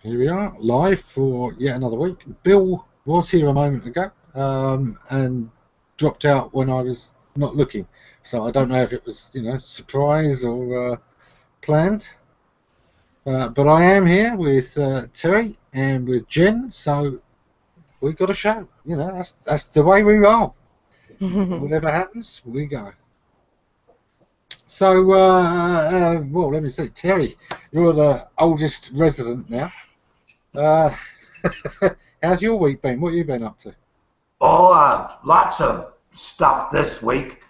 Here we are, live for yet another week. Bill was here a moment ago and dropped out when I was not looking. So I don't know if it was, surprise or planned. But I am here with Terry and with Jen, so we've got a show. That's the way we roll. Whatever happens, we go. So, well, let me see. Terry, you're the oldest resident now. How's your week been? What have you been up to? Oh, lots of stuff this week.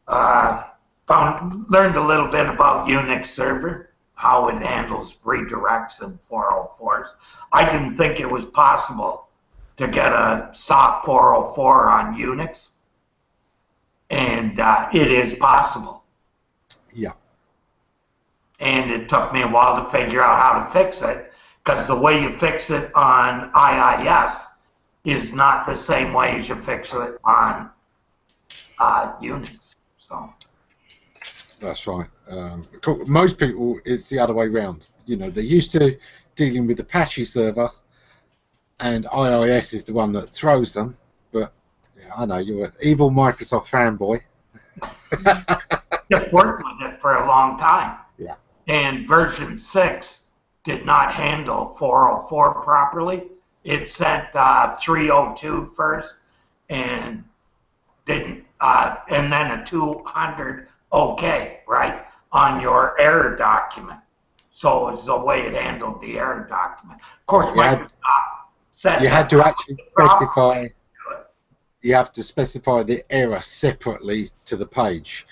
Learned a little bit about Unix server, how it handles redirects and 404s. I didn't think it was possible to get a SOC 404 on Unix, and it is possible. Yeah. And it took me a while to figure out how to fix it, because the way you fix it on IIS is not the same way as you fix it on Unix. So That's right. Most people, it's the other way round. They're used to dealing with the Apache server, and IIS is the one that throws them. But yeah, I know you're an evil Microsoft fanboy. just worked with it for a long time. Yeah. And version 6 did not handle 404 properly. It sent 302 first and didn't, and then a 200 OK, right, on your error document. So it's the way it handled the error document. Of course, Microsoft said you had to actually specify. You have to specify the error separately to the page.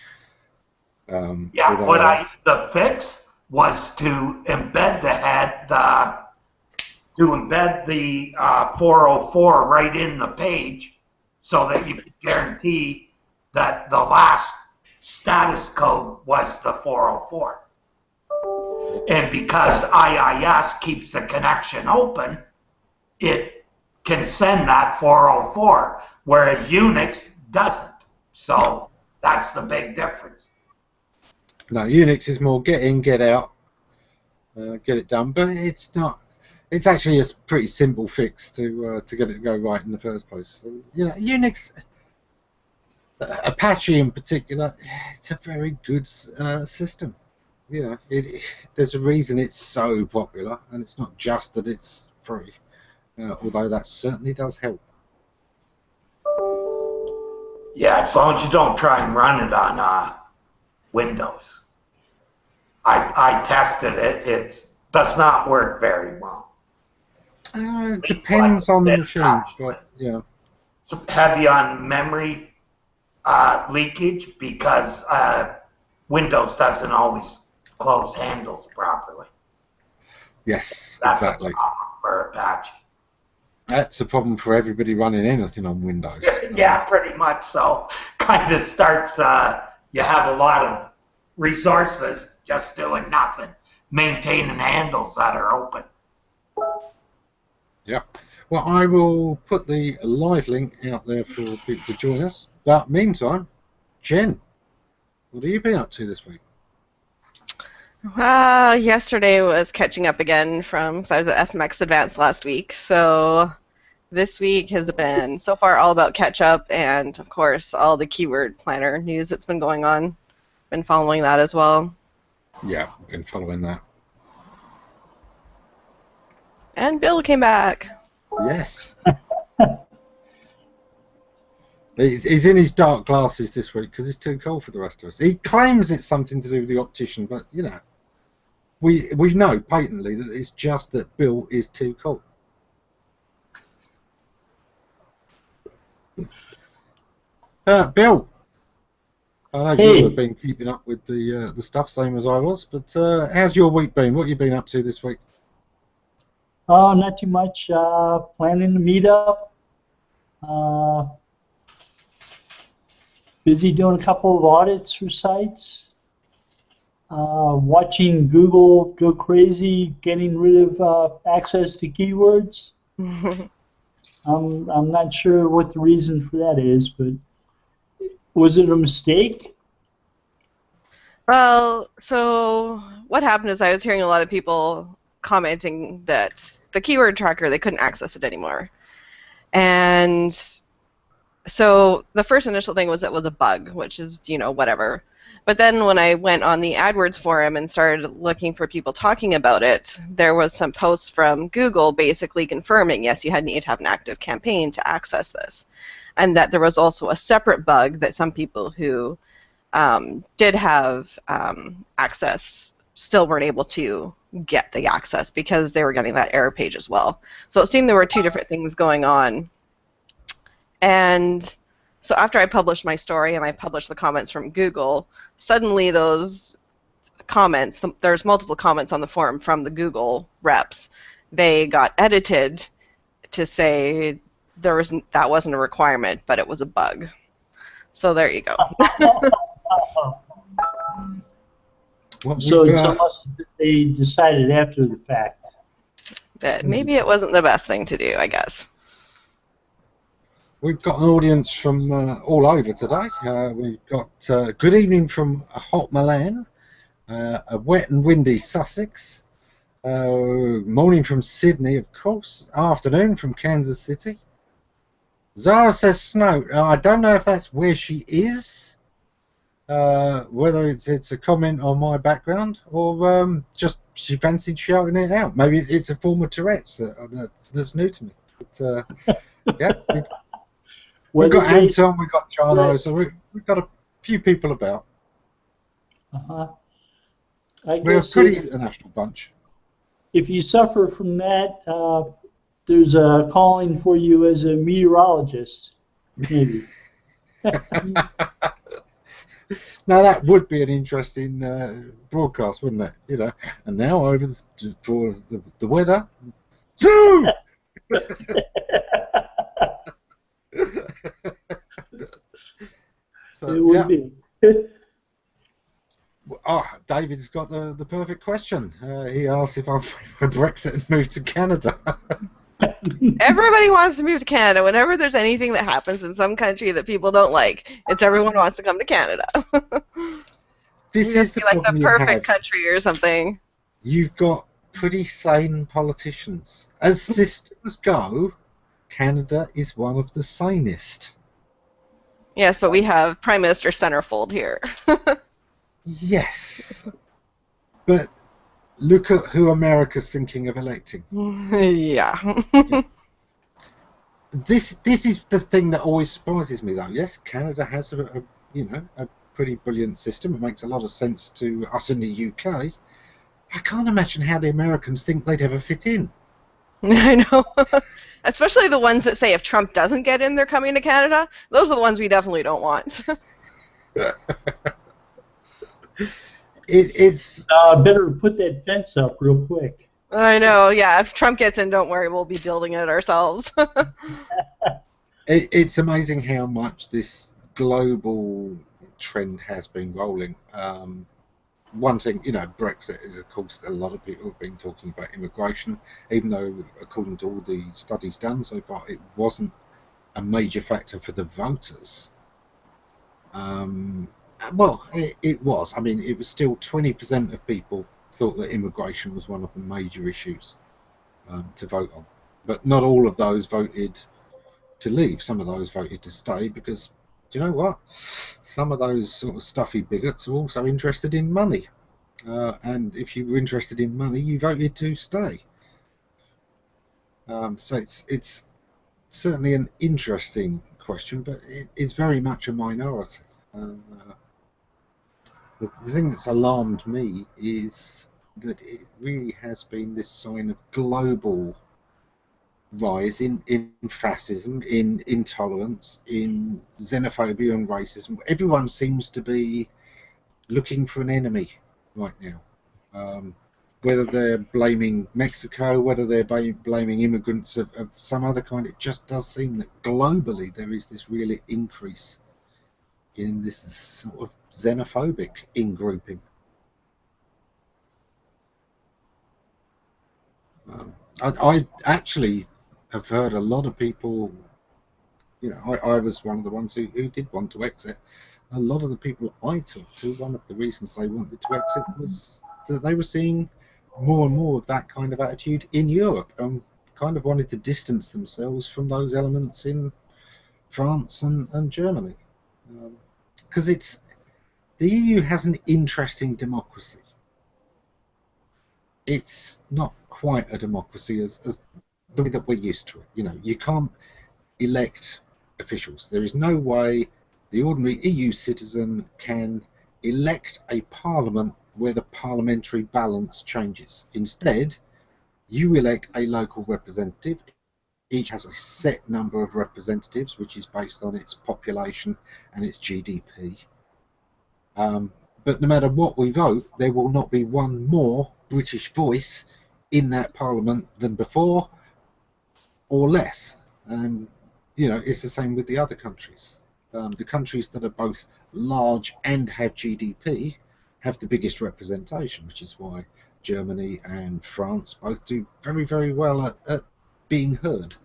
Yeah, the fix was to embed the 404 right in the page, so that you could guarantee that the last status code was the 404. And because IIS keeps the connection open, it can send that 404, whereas Unix doesn't. So that's the big difference. No, Unix is more get in, get out, get it done. But it's not. It's actually a pretty simple fix to get it to go right in the first place. Unix, Apache in particular, it's a very good system. There's a reason it's so popular, and it's not just that it's free, although that certainly does help. Yeah, as long as you don't try and run it on Windows. I tested it. It does not work very well. It depends on the machine, but yeah. So heavy on memory leakage, because Windows doesn't always close handles properly. Yes, That's exactly. a problem for Apache. That's a problem for everybody running anything on Windows. Yeah, pretty much so. Kind of starts, you have a lot of resources just doing nothing, maintaining handles that are open. Yeah. Well, I will put the live link out there for people to join us. But meantime, Jen, what have you been up to this week? Yesterday was catching up again because I was at SMX Advanced last week. So this week has been so far all about catch up and, of course, all the keyword planner news that's been going on. Been following that as well. Yeah, been following that. And Bill came back. Yes. He's in his dark glasses this week because it's too cold for the rest of us. He claims it's something to do with the optician, but we know patently that it's just that Bill is too cold. Bill, I know you have been keeping up with the stuff, same as I was. But how's your week been? What have you been up to this week? Not too much. Planning to meet up. Busy doing a couple of audits for sites. Watching Google go crazy, getting rid of access to keywords. I'm not sure what the reason for that is, but was it a mistake? Well, so what happened is I was hearing a lot of people commenting that the keyword tracker, they couldn't access it anymore. And so the first initial thing was it was a bug, which is, whatever. But then when I went on the AdWords forum and started looking for people talking about it, there was some posts from Google basically confirming, yes, you need to have an active campaign to access this. And that there was also a separate bug that some people who did have access still weren't able to get the access because they were getting that error page as well. So it seemed there were two different things going on. And so after I published my story and I published the comments from Google, suddenly those comments, there's multiple comments on the forum from the Google reps, they got edited to say that wasn't a requirement, but it was a bug. So there you go. So it's almost they decided after the fact that maybe it wasn't the best thing to do, I guess. We've got an audience from all over today. We've got good evening from hot Milan, a wet and windy Sussex, morning from Sydney, of course, afternoon from Kansas City. Zara says snow. I don't know if that's where she is, whether it's a comment on my background or just she fancied shouting it out. Maybe it's a form of Tourette's that's new to me. But, yeah. We've got Anton, we've got Charlo, so we've got a few people about. We're a pretty international bunch. If you suffer from that, there's a calling for you as a meteorologist, maybe. Now that would be an interesting broadcast, wouldn't it? And now over for the weather. Zoo! So, it would be. David's got the perfect question. He asked if I'm for Brexit and move to Canada. Everybody wants to move to Canada. Whenever there's anything that happens in some country that people don't like, it's everyone wants to come to Canada. This is the like the perfect country or something. You've got pretty sane politicians. As systems go, Canada is one of the sanest. Yes, but we have Prime Minister Centerfold here. Yes. But look at who America's thinking of electing. Yeah. This is the thing that always surprises me, though. Yes, Canada has a pretty brilliant system. It makes a lot of sense to us in the UK. I can't imagine how the Americans think they'd ever fit in. I know. Especially the ones that say if Trump doesn't get in, they're coming to Canada. Those are the ones we definitely don't want. It's better put that fence up real quick. I know, yeah. If Trump gets in, don't worry, we'll be building it ourselves. It's amazing how much this global trend has been rolling. One thing, Brexit is, of course, a lot of people have been talking about immigration, even though, according to all the studies done so far, it wasn't a major factor for the voters. Well, it was. I mean, it was still 20% of people thought that immigration was one of the major issues to vote on. But not all of those voted to leave. Some of those voted to stay because, do you know what? Some of those sort of stuffy bigots are also interested in money. And if you were interested in money, you voted to stay. So it's certainly an interesting question, but it's very much a minority. The thing that's alarmed me is that it really has been this sign of global rise in fascism, in intolerance, in xenophobia and racism. Everyone seems to be looking for an enemy right now. Whether they're blaming Mexico, whether they're blaming immigrants of some other kind, it just does seem that globally there is this really increase in this sort of xenophobic in-grouping. I actually have heard a lot of people, I was one of the ones who did want to exit. A lot of the people I talked to, one of the reasons they wanted to exit was that they were seeing more and more of that kind of attitude in Europe, and kind of wanted to distance themselves from those elements in France and Germany, because the EU has an interesting democracy. It's not quite a democracy as the way that we're used to it. You know, you can't elect officials. There is no way the ordinary EU citizen can elect a parliament where the parliamentary balance changes. Instead, you elect a local representative. Each has a set number of representatives, which is based on its population and its GDP. But no matter what we vote, there will not be one more British voice in that parliament than before, or less. And you know, it's the same with the other countries. The countries that are both large and have GDP have the biggest representation, which is why Germany and France both do very, very well at being heard.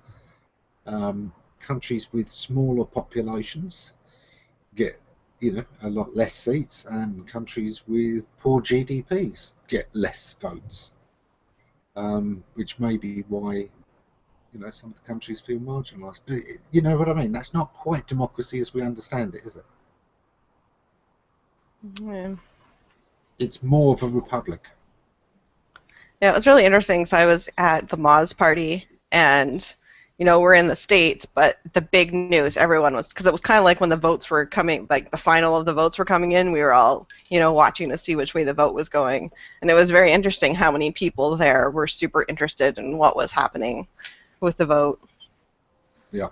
Countries with smaller populations get, you know, a lot less seats, and countries with poor GDPs get less votes, which may be why, you know, some of the countries feel marginalised. But you know what I mean? That's not quite democracy as we understand it, is it? Yeah. It's more of a republic. Yeah, it was really interesting. So I was at the Moz party, and you know, we're in the States, but the big news, everyone was, because it was kind of like when the votes were coming, like the final of the votes were coming in, we were all, you know, watching to see which way the vote was going. And it was very interesting how many people there were super interested in what was happening with the vote. Yeah.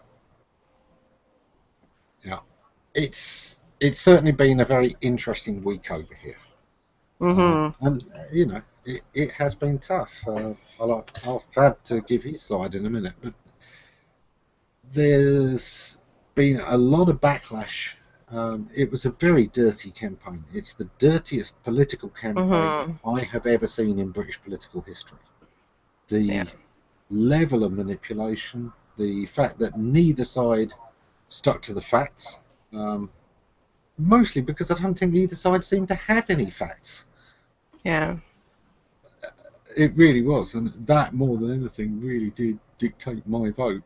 Yeah. It's certainly been a very interesting week over here. Mm-hmm. And, you know, it has been tough. I'll have to give his side in a minute, but there's been a lot of backlash. It was a very dirty campaign. It's the dirtiest political campaign I have ever seen in British political history. The level of manipulation, the fact that neither side stuck to the facts, mostly because I don't think either side seemed to have any facts. Yeah. It really was, and that more than anything really did dictate my vote.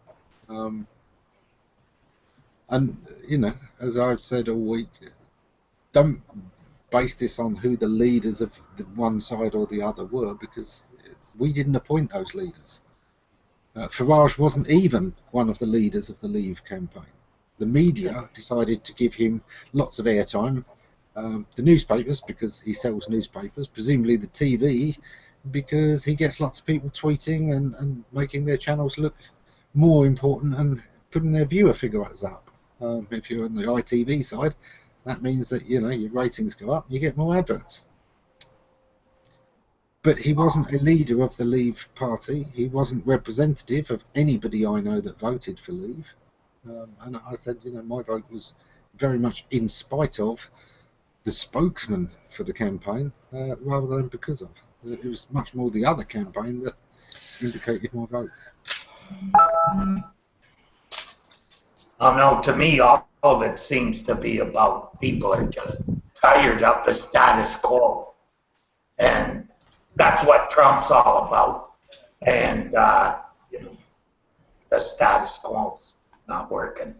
And, you know, as I've said all week, don't base this on who the leaders of the one side or the other were, because we didn't appoint those leaders. Farage wasn't even one of the leaders of the Leave campaign. The media decided to give him lots of airtime. The newspapers, because he sells newspapers, presumably the TV, because he gets lots of people tweeting and making their channels look more important and putting their viewer figures up. If you're on the ITV side, that means that, you know, your ratings go up, you get more adverts. But he wasn't a leader of the Leave party. He wasn't representative of anybody I know that voted for Leave. And I said, you know, my vote was very much in spite of the spokesman for the campaign, rather than because of. It was much more the other campaign that indicated my vote. Oh no, to me, all of it seems to be about people are just tired of the status quo. And that's what Trump's all about. And, you know, the status quo's not working.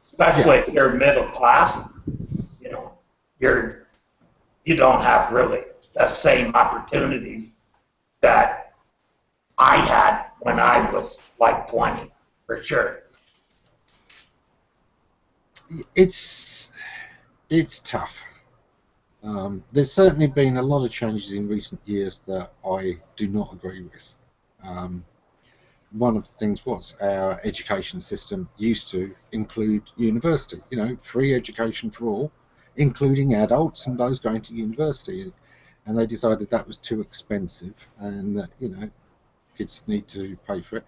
Especially if you're middle class, you know, you don't have really the same opportunities that I had when I was like 20, for sure. It's tough. There's certainly been a lot of changes in recent years that I do not agree with. One of the things was our education system used to include university, you know, free education for all, including adults and those going to university. And they decided that was too expensive and that, you know, kids need to pay for it.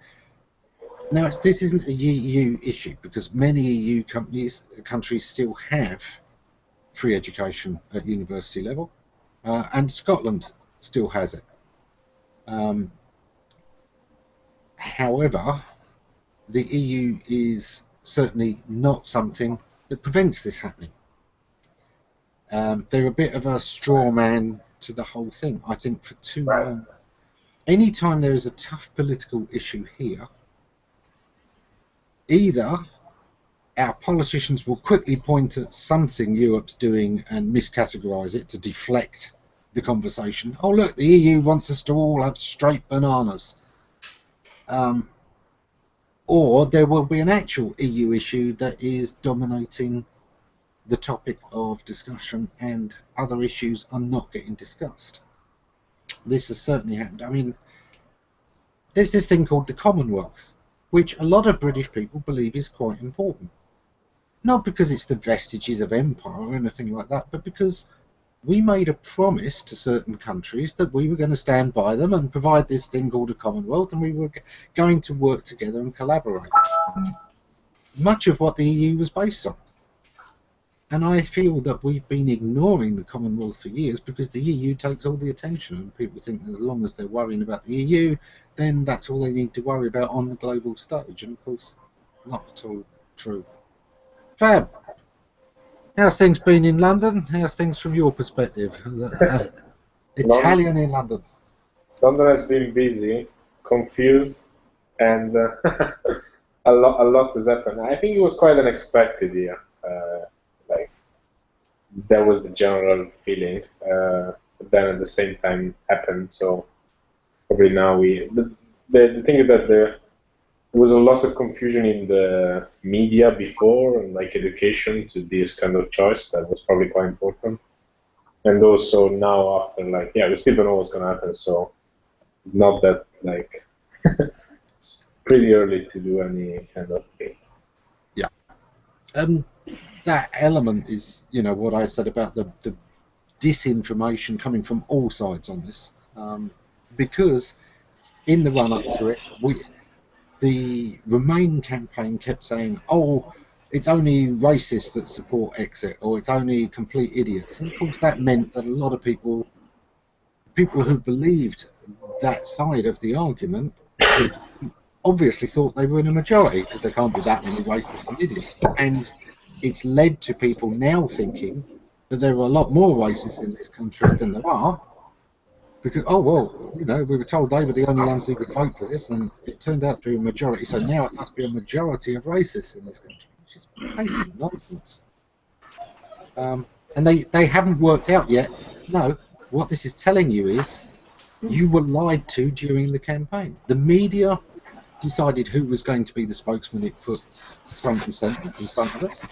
Now, this isn't a EU issue, because many EU countries still have free education at university level, and Scotland still has it. However, the EU is certainly not something that prevents this happening. They're a bit of a straw man to the whole thing. I think for too long, anytime there is a tough political issue here, either our politicians will quickly point at something Europe's doing and miscategorise it to deflect the conversation. Oh look, the EU wants us to all have straight bananas. Or there will be an actual EU issue that is dominating the topic of discussion and other issues are not getting discussed. This has certainly happened. I mean, there's this thing called the Commonwealth, which a lot of British people believe is quite important. Not because it's the vestiges of empire or anything like that, but because we made a promise to certain countries that we were going to stand by them and provide this thing called a Commonwealth, and we were going to work together and collaborate. Much of what the EU was based on. And I feel that we've been ignoring the Commonwealth for years because the EU takes all the attention, and people think that as long as they're worrying about the EU, then that's all they need to worry about on the global stage, and of course, not at all true. Fab, how's things been in London? How's things from your perspective? Italian in London. London has been busy, confused, and a lot has happened. I think it was quite unexpected here. Like that was the general feeling, but then at the same time happened. So probably now the thing is that there was a lot of confusion in the media before, and like education to this kind of choice that was probably quite important. And also now after, like, yeah, we still don't know what's gonna happen. So it's not that like it's pretty early to do any kind of thing. Yeah. That element is, you know, what I said about the disinformation coming from all sides on this, because in the run-up to it, the Remain campaign kept saying, oh, it's only racists that support exit, or it's only complete idiots. And of course that meant that a lot of people who believed that side of the argument obviously thought they were in a majority, because there can't be that many racists and idiots. And it's led to people now thinking that there are a lot more racists in this country than there are, because, oh, well, you know, we were told they were the only ones who could vote for this, and it turned out to be a majority, so now it must be a majority of racists in this country, which is patent nonsense. And they haven't worked out yet. No, what this is telling you is you were lied to during the campaign. The media decided who was going to be the spokesman it put front and centre in front of us.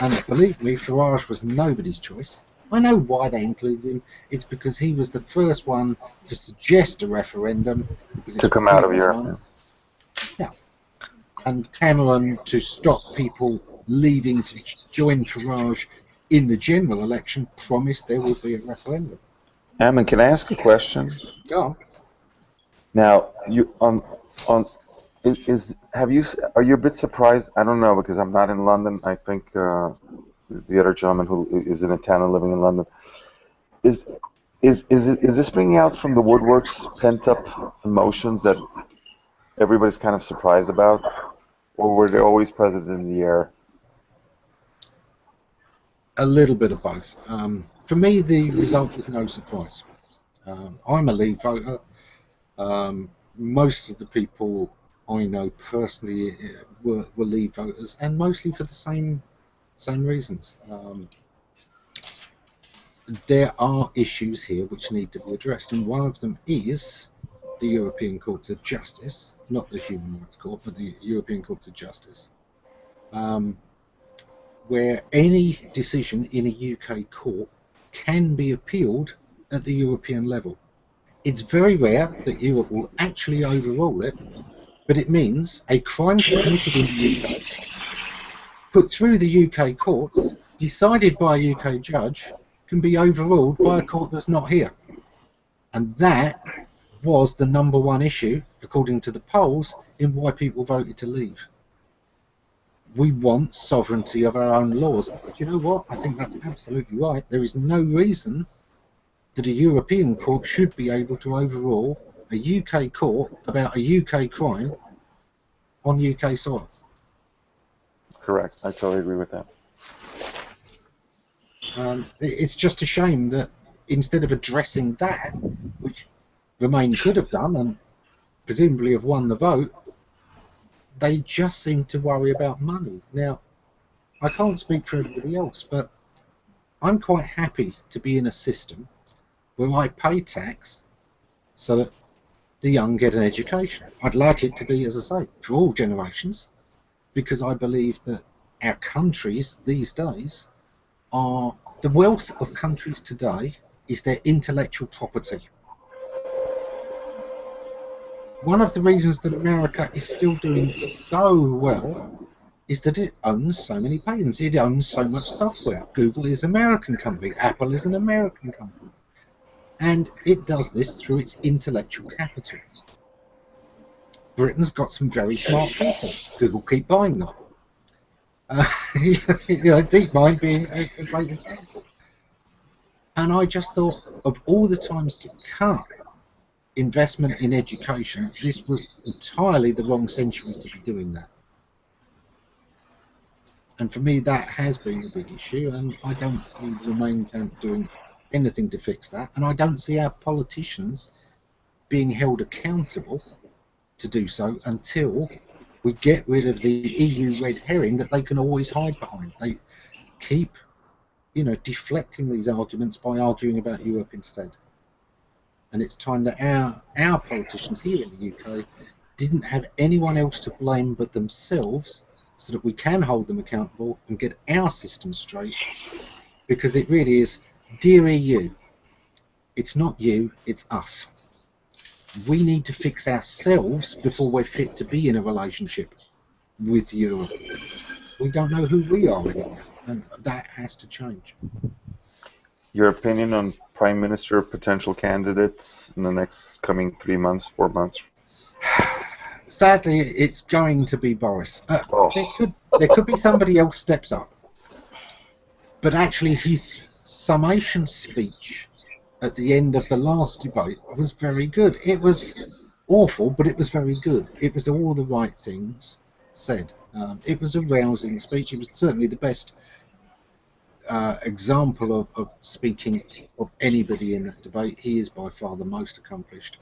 And believe me, Farage was nobody's choice. I know why they included him. It's because he was the first one to suggest a referendum. To come out of Europe. Yeah. And Cameron to stop people leaving to join Farage in the general election promised there would be a referendum. Ammon, can I ask a question? Go on. Now, you are you a bit surprised? I don't know, because I'm not in London. I think the other gentleman who is in a town and living in London is this bringing out from the woodworks pent-up emotions that everybody's kind of surprised about, or were they always present in the air? A little bit of both. For me, the result was no surprise. I'm a Leave voter. Most of the people I know personally were Leave voters, and mostly for the same reasons. There are issues here which need to be addressed, and one of them is the European Courts of Justice, not the Human Rights Court, but the European Courts of Justice, where any decision in a UK court can be appealed at the European level. It's very rare that Europe will actually overrule it, but it means a crime committed in the UK, put through the UK courts, decided by a UK judge, can be overruled by a court that's not here. And that was the #1 issue, according to the polls, in why people voted to leave. We want sovereignty of our own laws. But you know what? I think that's absolutely right. There is no reason that a European court should be able to overrule a UK court about a UK crime on UK soil. Correct. I totally agree with that. It's just a shame that instead of addressing that, which Remain could have done and presumably have won the vote, they just seem to worry about money. Now, I can't speak for everybody else, but I'm quite happy to be in a system where I pay tax so that the young get an education. I'd like it to be, as I say, for all generations, because I believe that our countries these days are, the wealth of countries today is their intellectual property. One of the reasons that America is still doing so well is that it owns so many patents. It owns so much software. Google is an American company. Apple is an American company. And it does this through its intellectual capital. Britain's got some very smart people. Google keep buying them. You know, DeepMind being a great example. And I just thought, of all the times to cut investment in education, this was entirely the wrong century to be doing that. And for me, that has been a big issue, and I don't see the Remain camp doing anything to fix that, and I don't see our politicians being held accountable to do so until we get rid of the EU red herring that they can always hide behind. They keep, you know, deflecting these arguments by arguing about Europe instead. And it's time that our politicians here in the UK didn't have anyone else to blame but themselves, so that we can hold them accountable and get our system straight. Because it really is, dear EU, it's not you, it's us. We need to fix ourselves before we're fit to be in a relationship with Europe. We don't know who we are anymore, and that has to change. Your opinion on Prime Minister potential candidates in the next coming 3 months, 4 months? Sadly, it's going to be Boris. There could be somebody else steps up. But actually, his summation speech at the end of the last debate was very good. It was awful, but it was very good. It was all the right things said. It was a rousing speech. It was certainly the best example of speaking of anybody in that debate. He is by far the most accomplished.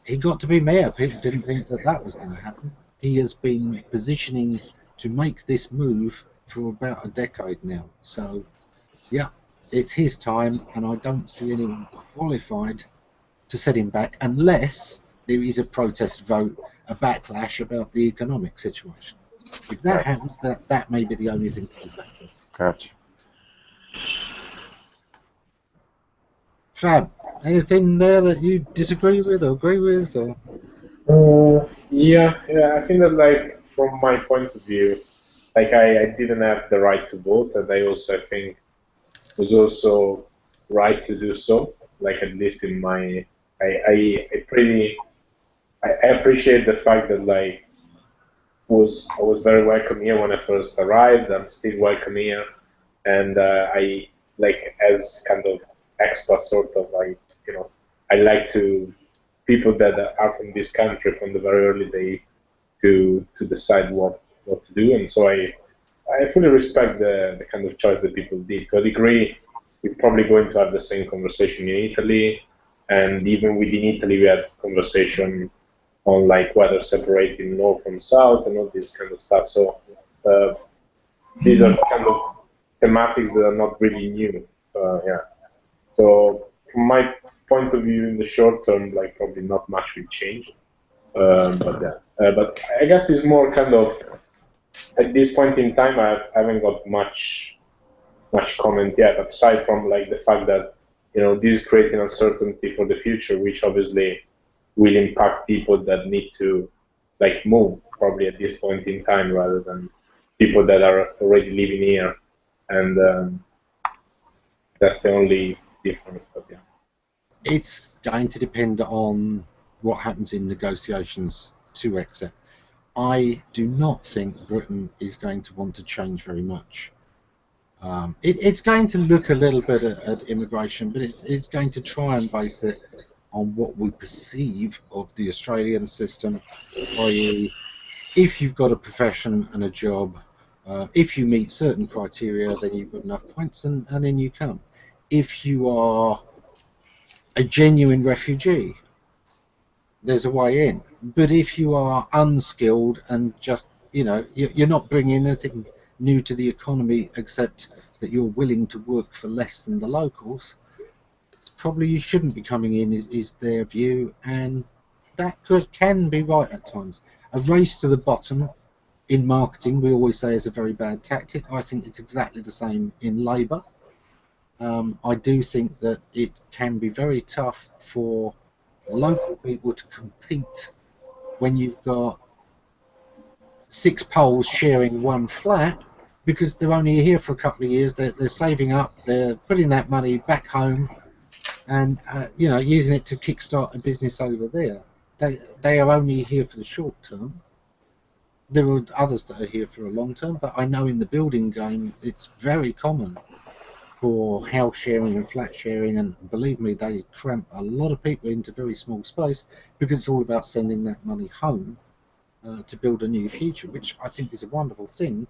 He got to be mayor. People didn't think that that was going to happen. He has been positioning to make this move for about a decade now. So, yeah, it's his time, and I don't see anyone qualified to set him back unless there is a protest vote, a backlash about the economic situation. If that happens, that may be the only thing to do. Gotcha. Fab, anything there that you disagree with or agree with? Or? Yeah, I think that, like, from my point of view, like, I didn't have the right to vote, and I also think was also right to do so. Like, at least in my, I appreciate the fact that, like, I was very welcome here when I first arrived. I'm still welcome here, and I, like, as kind of expat sort of, like, you know, I like to people that are from this country from the very early day to decide what to do, and so I fully respect the kind of choice that people did. To a degree, we're probably going to have the same conversation in Italy, and even within Italy, we had conversation on, like, whether separating north from south and all this kind of stuff. So these are kind of thematics that are not really new. Yeah. So from my point of view, in the short term, like, probably not much will change. But I guess it's more kind of, at this point in time, I haven't got much comment yet, aside from, like, the fact that, you know, this is creating uncertainty for the future, which obviously will impact people that need to, like, move probably at this point in time, rather than people that are already living here, and that's the only difference. But yeah, it's going to depend on what happens in negotiations to exit. I do not think Britain is going to want to change very much. It's going to look a little bit at immigration, but it's going to try and base it on what we perceive of the Australian system, i.e., if you've got a profession and a job, if you meet certain criteria, then you've got enough points, and then you come. if you are a genuine refugee, there's a way in. But if you are unskilled and just, you're not bringing anything new to the economy except that you're willing to work for less than the locals, probably you shouldn't be coming in, is their view, and that can be right at times. A race to the bottom in marketing, we always say, is a very bad tactic. I think it's exactly the same in labour. I do think that it can be very tough for local people to compete when you've got 6 Poles sharing one flat, because they're only here for a couple of years. They're saving up, they're putting that money back home, and using it to kickstart a business over there. They are only here for the short term. There are others that are here for a long term, but I know in the building game it's very common for house sharing and flat sharing, and believe me, they cramp a lot of people into very small space because it's all about sending that money home to build a new future, which I think is a wonderful thing.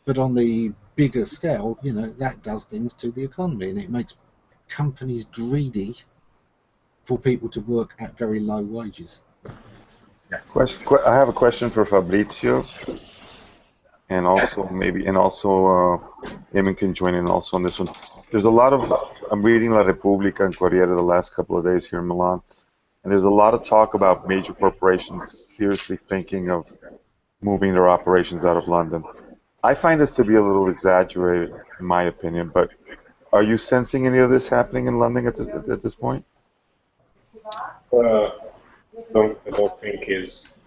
But on the bigger scale, that does things to the economy, and it makes companies greedy for people to work at very low wages. I have a question for Fabrizio, and also Eamon can join in also on this one. There's a lot of, I'm reading La Repubblica and Corriere the last couple of days here in Milan, and there's a lot of talk about major corporations seriously thinking of moving their operations out of London. I find this to be a little exaggerated, in my opinion, but are you sensing any of this happening in London at this point? I don't think it's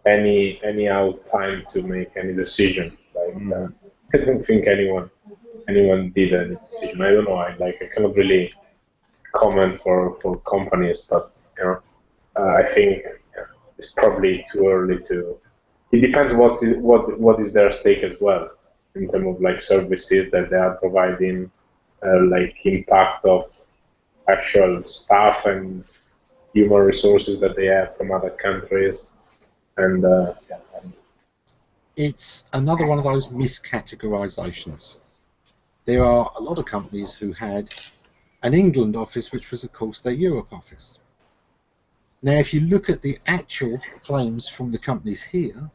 any out time to make any decision. I don't think anyone did any decision. I don't know. I cannot really comment for companies, but I think it's probably too early to. It depends what is their stake as well in terms of services that they are providing, impact of actual staff and human resources that they have from other countries, and it's another one of those miscategorizations. There are a lot of companies who had an England office, which was of course their Europe office. Now if you look at the actual claims from the companies here,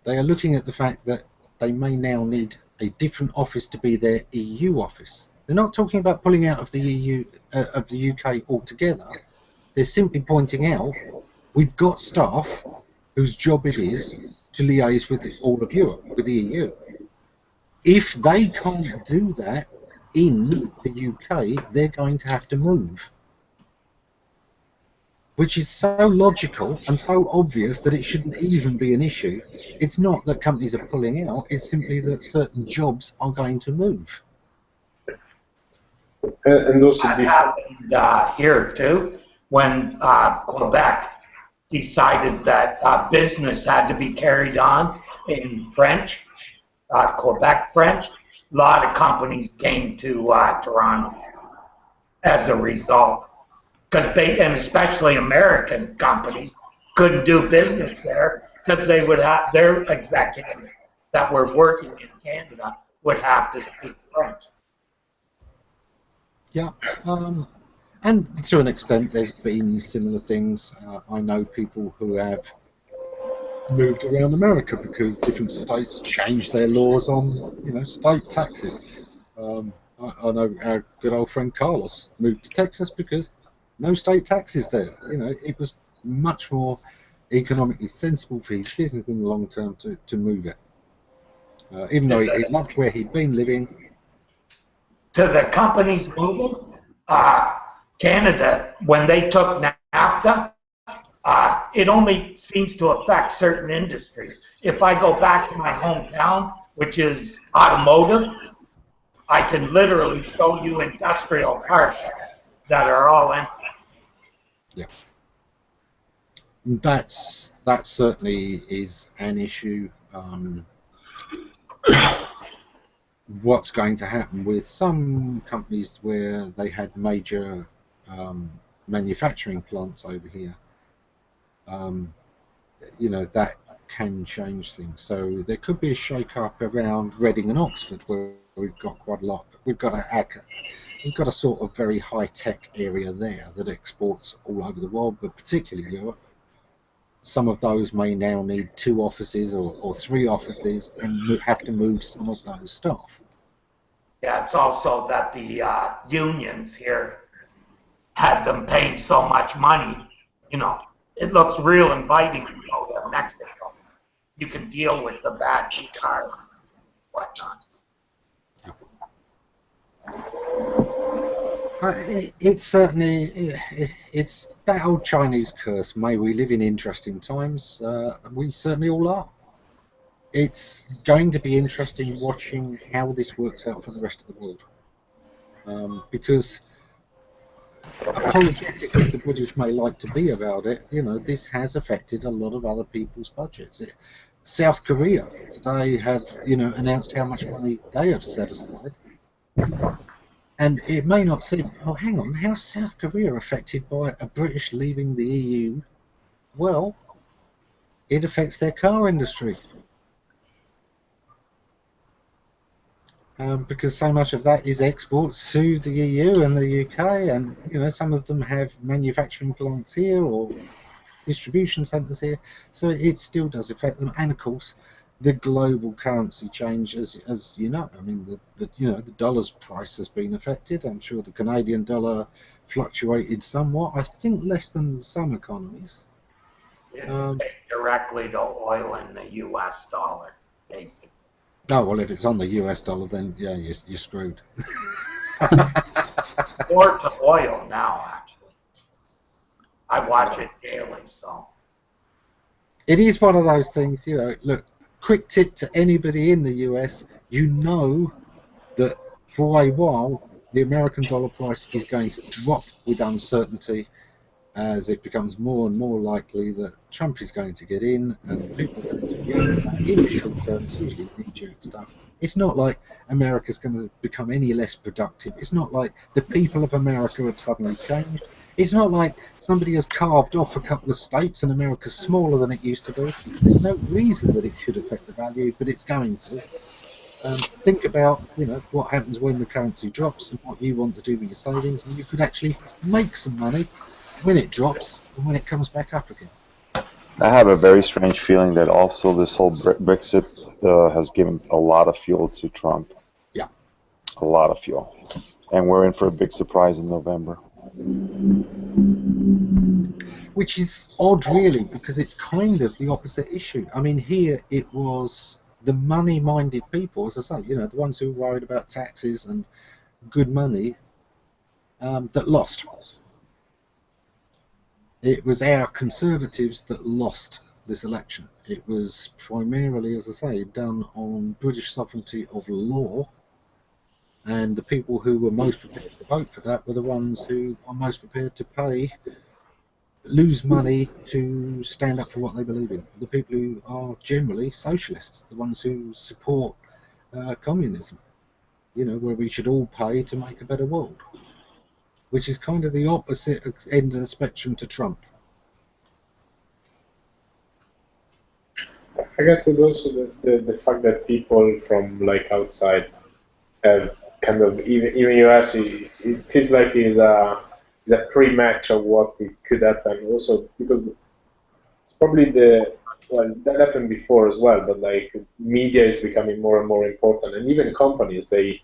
they are looking at the fact that they may now need a different office to be their EU office. They're not talking about pulling out of the EU, of the UK altogether. They're simply pointing out, we've got staff whose job it is to liaise with all of Europe, with the EU. If they can't do that in the UK, they're going to have to move. Which is so logical and so obvious that it shouldn't even be an issue. It's not that companies are pulling out, it's simply that certain jobs are going to move. and also That happened here too, when Quebec decided that business had to be carried on in French, Quebec French. A lot of companies came to Toronto as a result, and especially American companies couldn't do business there because they would have their executives that were working in Canada would have to speak French. Yeah, and to an extent there's been similar things. I know people who have moved around America because different states changed their laws on, state taxes. I know our good old friend Carlos moved to Texas because no state taxes there. It was much more economically sensible for his business in the long term to move it. Even though he loved where he'd been living. To the companies moving, Canada, when they took NAFTA, it only seems to affect certain industries. If I go back to my hometown, which is automotive, I can literally show you industrial parks that are all empty. Yeah. That certainly is an issue. What's going to happen with some companies where they had major manufacturing plants over here, that can change things. So there could be a shake-up around Reading and Oxford, where we've got quite a lot. We've got we've got a sort of very high-tech area there that exports all over the world, but particularly Europe. Some of those may now need 2 offices or 3 offices and have to move some of those staff. Yeah, it's also that the unions here had them paying so much money. You know, it looks real inviting to go to Mexico. You can deal with the bad PR and whatnot. It's certainly, it's that old Chinese curse, may we live in interesting times. We certainly all are. It's going to be interesting watching how this works out for the rest of the world. Because apologetic as the British may like to be about it, you know, this has affected a lot of other people's budgets. South Korea today have, you know, announced how much money they have set aside. And it may not seem, oh, hang on, how's South Korea affected by a British leaving the EU? Well, it affects their car industry. Because so much of that is exports to the EU and the UK, and you know, some of them have manufacturing plants here or distribution centres here, so it still does affect them. And of course, the global currency change, as you know, I mean, the dollar's price has been affected. I'm sure the Canadian dollar fluctuated somewhat. I think less than some economies. It's paid directly to oil and the US dollar, basically. Oh, well, if it's on the US dollar, then yeah, you're screwed. Or to oil now, actually. I watch it daily, so. It is one of those things, you know, look, quick tip to anybody in the US, you know that for a while the American dollar price is going to drop with uncertainty as it becomes more and more likely that Trump is going to get in and people are going to react to that in the short term. It's usually knee-jerk stuff. It's not like America's going to become any less productive. It's not like the people of America have suddenly changed. It's not like somebody has carved off a couple of states and America's smaller than it used to be. There's no reason that it should affect the value, but it's going to. Think about, you know, what happens when the currency drops and what you want to do with your savings, and you could actually make some money when it drops and when it comes back up again. I have a very strange feeling that also this whole Brexit has given a lot of fuel to Trump. Yeah. A lot of fuel. And we're in for a big surprise in November. Which is odd, really, because it's kind of the opposite issue. I mean, here it was the money-minded people, as I say, you know, the ones who were worried about taxes and good money, that lost. It was our Conservatives that lost this election. It was primarily, as I say, done on British sovereignty of law, and the people who were most prepared to vote for that were the ones who are most prepared to lose money to stand up for what they believe in. The people who are generally socialists, the ones who support communism, you know, where we should all pay to make a better world, which is kind of the opposite end of the spectrum to Trump. I guess it's also the fact that people from like outside have kind of, even US, it feels like it's a pre-match of what it could happen. Also because it's probably well, that happened before as well, but like media is becoming more and more important, and even companies, they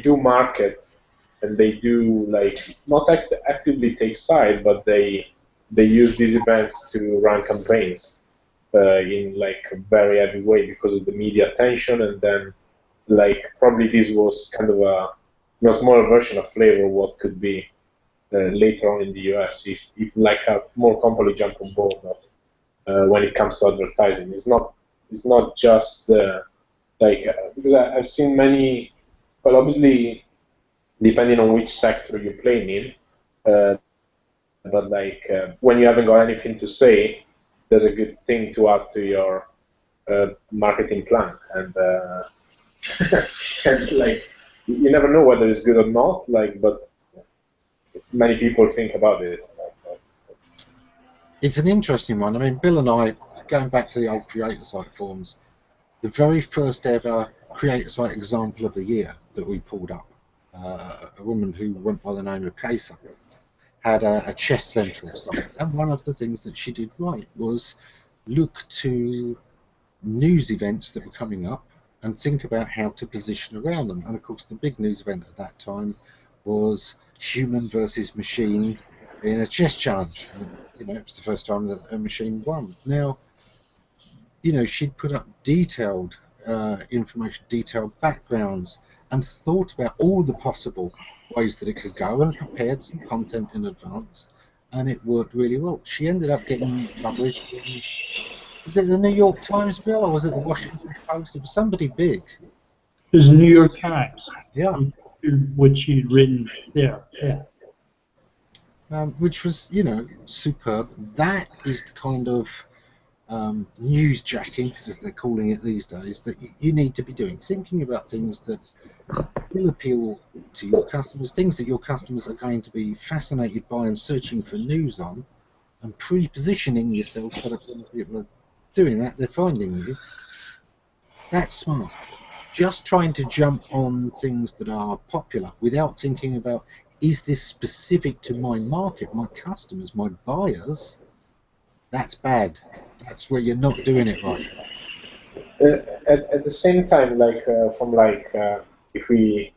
do market and they do like not actively take side, but they use these events to run campaigns in like a very heavy way because of the media attention, and then like probably this was kind of a smaller version of flavor of what could be later on in the US if like more company jump on board when it comes to advertising. It's not just because I've seen many, well, obviously depending on which sector you're playing in, but like when you haven't got anything to say, there's a good thing to add to your marketing plan, and and like you never know whether it's good or not, like, but many people think about it. It's an interesting one. I mean, Bill and I, going back to the old creator site forums, the very first ever creator site example of the year that we pulled up a woman who went by the name of Kesa, had a chess centre or something. And one of the things that she did right was look to news events that were coming up and think about how to position around them. And of course, the big news event at that time was human versus machine in a chess challenge. And, you know, it was the first time that a machine won. Now, you know, she'd put up detailed information, detailed backgrounds, and thought about all the possible ways that it could go and prepared some content in advance, and it worked really well. She ended up getting coverage in, was it the New York Times, Bill, or was it the Washington Post? It was somebody big. It was the New York Times. Yeah. What she'd written there. Yeah. Which was, you know, superb. That is the kind of newsjacking, as they're calling it these days, that you need to be doing. Thinking about things that will appeal to your customers, things that your customers are going to be fascinated by and searching for news on, and pre-positioning yourself so that when people are doing that, they're finding you. That's smart. Just trying to jump on things that are popular without thinking about, is this specific to my market, my customers, my buyers? That's bad. That's where you're not doing it right. At the same time, like if we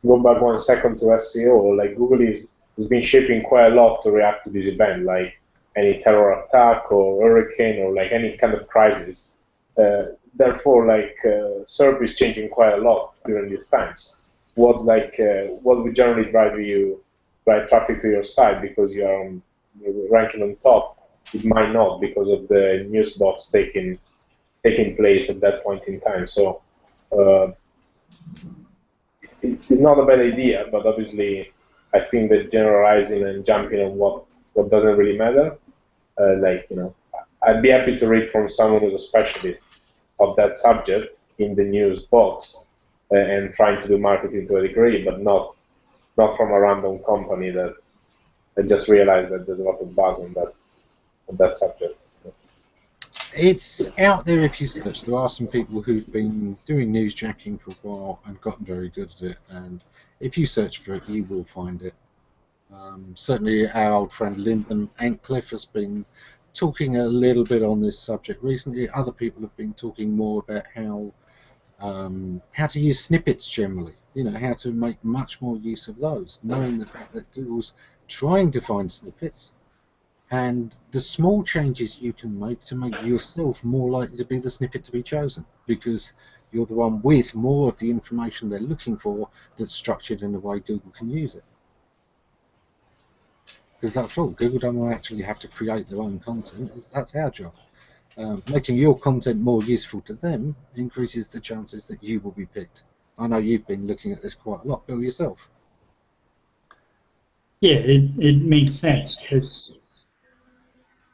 go back 1 second to SEO, like Google has been shaping quite a lot to react to this event, like any terror attack or hurricane or like any kind of crisis. Therefore, like SERP is changing quite a lot during these times. What would generally drive traffic to your site because you're ranking on top? It might not because of the news box taking place at that point in time. So it's not a bad idea, but obviously I think that generalizing and jumping on what doesn't really matter, like, you know, I'd be happy to read from someone who's a specialist of that subject in the news box and trying to do marketing to a degree, but not from a random company that just realized that there's a lot of buzz on that subject. It's out there if you search. There are some people who've been doing newsjacking for a while and gotten very good at it, and if you search for it, you will find it. Certainly our old friend Lyndon Ancliffe has been talking a little bit on this subject recently. Other people have been talking more about how to use snippets generally, you know, how to make much more use of those, knowing the fact that Google's trying to find snippets, and the small changes you can make to make yourself more likely to be the snippet to be chosen, because you're the one with more of the information they're looking for that's structured in a way Google can use it. Because after all, Google don't actually have to create their own content. That's our job. Making your content more useful to them increases the chances that you will be picked. I know you've been looking at this quite a lot, Bill, yourself. Yeah, it makes sense.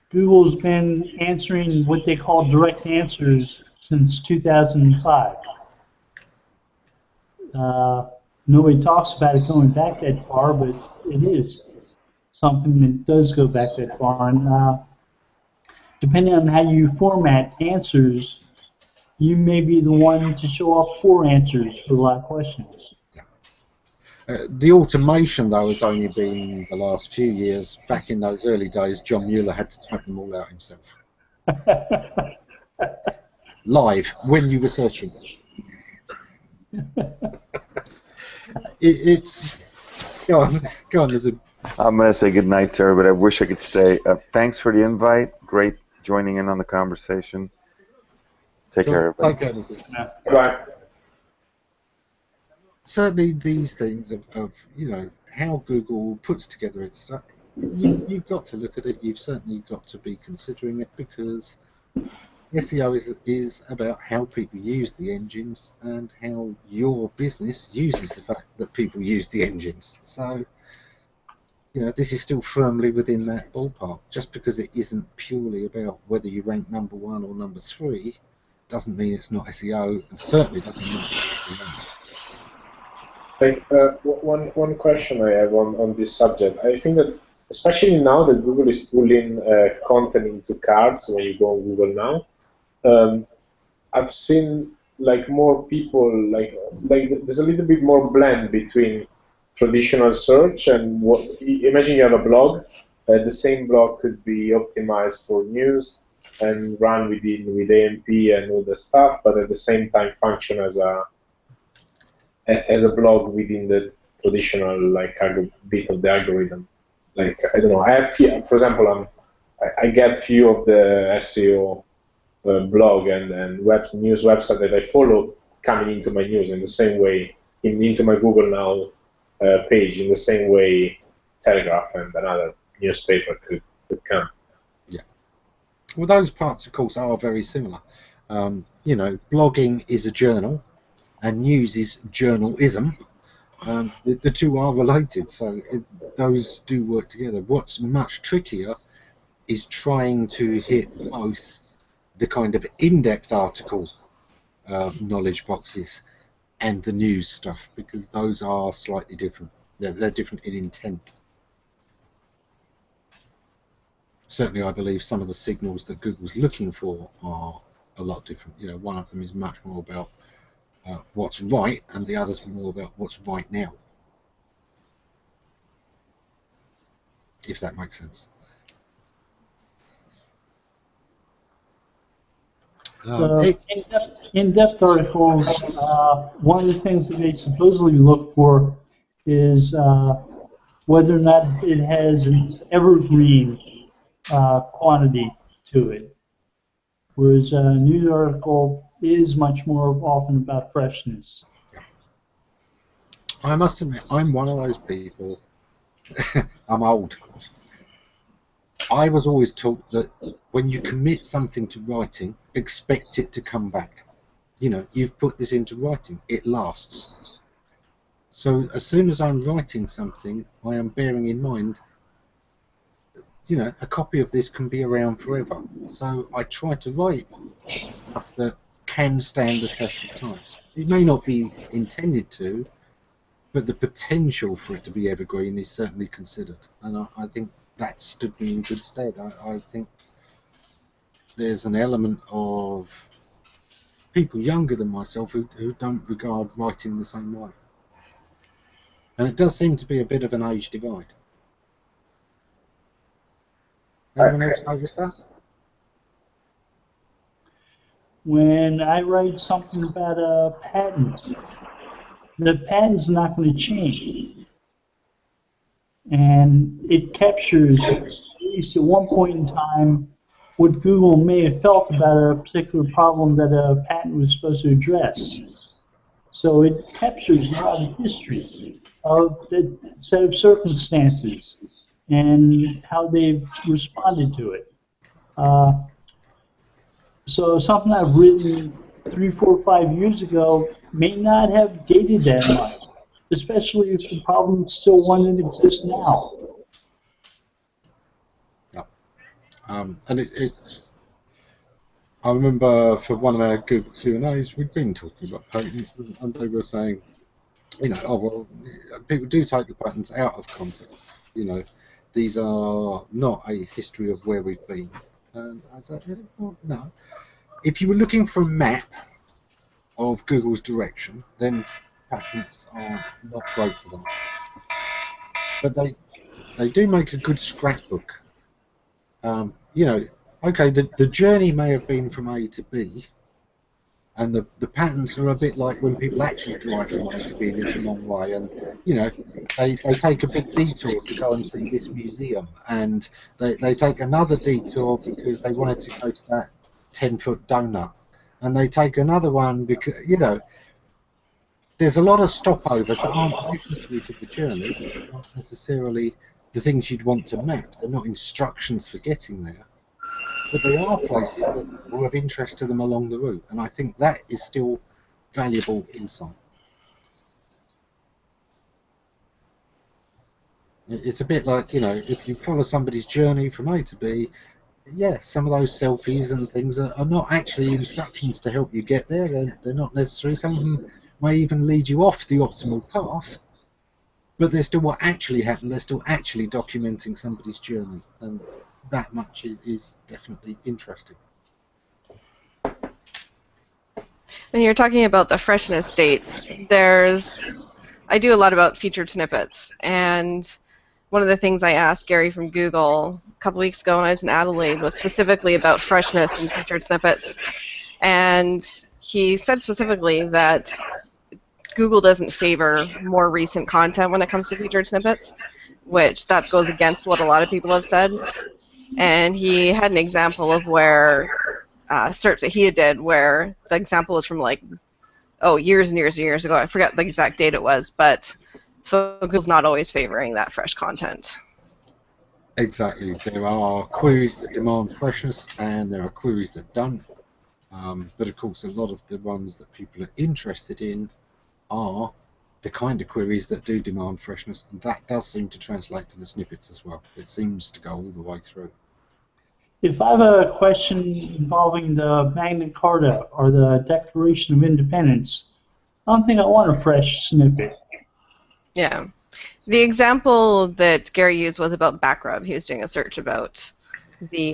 Google's been answering what they call direct answers since 2005. Nobody talks about it going back that far, but it is something that does go back that far. And depending on how you format answers, you may be the one to show up for answers for a lot of questions. The automation, though, has only been the last few years. Back in those early days, John Mueller had to type them all out himself. Live, when you were searching. It's... Go on, Nazim. I'm going to say goodnight to everybody. I wish I could stay. Thanks for the invite. Great joining in on the conversation. Take care, everybody. Take care, Nazim. Bye. Certainly these things of you know, how Google puts together its stuff, you've got to look at it. You've certainly got to be considering it, because SEO is about how people use the engines and how your business uses the fact that people use the engines. So, you know, this is still firmly within that ballpark. Just because it isn't purely about whether you rank number 1 or number 3 doesn't mean it's not SEO, and certainly doesn't mean it's not SEO. Like, one question I have on this subject. I think that especially now that Google is pulling content into cards when you go on Google now, I've seen like more people like there's a little bit more blend between traditional search, and imagine you have a blog. The same blog could be optimized for news and run with AMP and all the stuff, but at the same time function as a blog within the traditional bit of the algorithm. Like, I don't know, I have for example, I get few of the SEO blog and news website that I follow coming into my news in the same way, into my Google Now page in the same way Telegraph and another newspaper could come. Yeah. Well, those parts, of course, are very similar. You know, blogging is a journal, and news is journalism. The two are related, so those do work together. What's much trickier is trying to hit both the kind of in-depth article knowledge boxes and the news stuff, because those are slightly different. They're different in intent. Certainly, I believe some of the signals that Google's looking for are a lot different. You know, one of them is much more about what's right, and the other's more about what's right now. If that makes sense. In-depth articles, one of the things that they supposedly look for is whether or not it has an evergreen quantity to it, whereas a news article is much more often about freshness. I must admit, I'm one of those people. I'm old. I was always taught that when you commit something to writing, expect it to come back. You know, you've put this into writing, it lasts. So as soon as I'm writing something, I am bearing in mind, you know, a copy of this can be around forever. So I try to write stuff that can stand the test of time. It may not be intended to, but the potential for it to be evergreen is certainly considered. And I think that stood me in good stead. I think there's an element of people younger than myself who don't regard writing the same way. And it does seem to be a bit of an age divide. Anyone else notice that? When I write something about a patent, the patent's not going to change. And it captures, at least at one point in time, what Google may have felt about a particular problem that a patent was supposed to address. So it captures a lot of history of the set of circumstances and how they've responded to it. So something I've written 3, 4, 5 years ago may not have dated that much, especially if the problem is still one that exists now. Yeah. And I remember for one of our Google Q&As, we'd been talking about patents, and they were saying, you know, oh, well, people do take the patents out of context. You know, these are not a history of where we've been. And I said, well, no. If you were looking for a map of Google's direction, then patents are not great for that. But they do make a good scrapbook. You know, okay, the journey may have been from A to B, and the patents are a bit like when people actually drive from A to B and it's a long way, and you know, they take a big detour to go and see this museum, and they take another detour because they wanted to go to that 10-foot donut, and they take another one because, you know, there's a lot of stopovers that aren't necessary to the journey, not necessarily the things you'd want to map. They're not instructions for getting there, but they are places that were of interest to them along the route, and I think that is still valuable insight. It's a bit like, you know, if you follow somebody's journey from A to B, yeah, some of those selfies and things are not actually instructions to help you get there. They're not necessary. Some of them may even lead you off the optimal path, but they're still what actually happened. They're still actually documenting somebody's journey, and that much is definitely interesting. When you're talking about the freshness dates, there's I do a lot about featured snippets, and one of the things I asked Gary from Google a couple weeks ago when I was in Adelaide was specifically about freshness and featured snippets. And he said specifically that Google doesn't favor more recent content when it comes to featured snippets, which that goes against what a lot of people have said. And he had an example of where search that he did where the example was from years and years and years ago. I forget the exact date it was, but so Google's not always favoring that fresh content. Exactly. There are queries that demand freshness, and there are queries that don't. But of course, a lot of the ones that people are interested in are the kind of queries that do demand freshness, and that does seem to translate to the snippets as well. It seems to go all the way through. If I have a question involving the Magna Carta or the Declaration of Independence, I don't think I want a fresh snippet. Yeah. The example that Gary used was about Backrub. He was doing a search about the,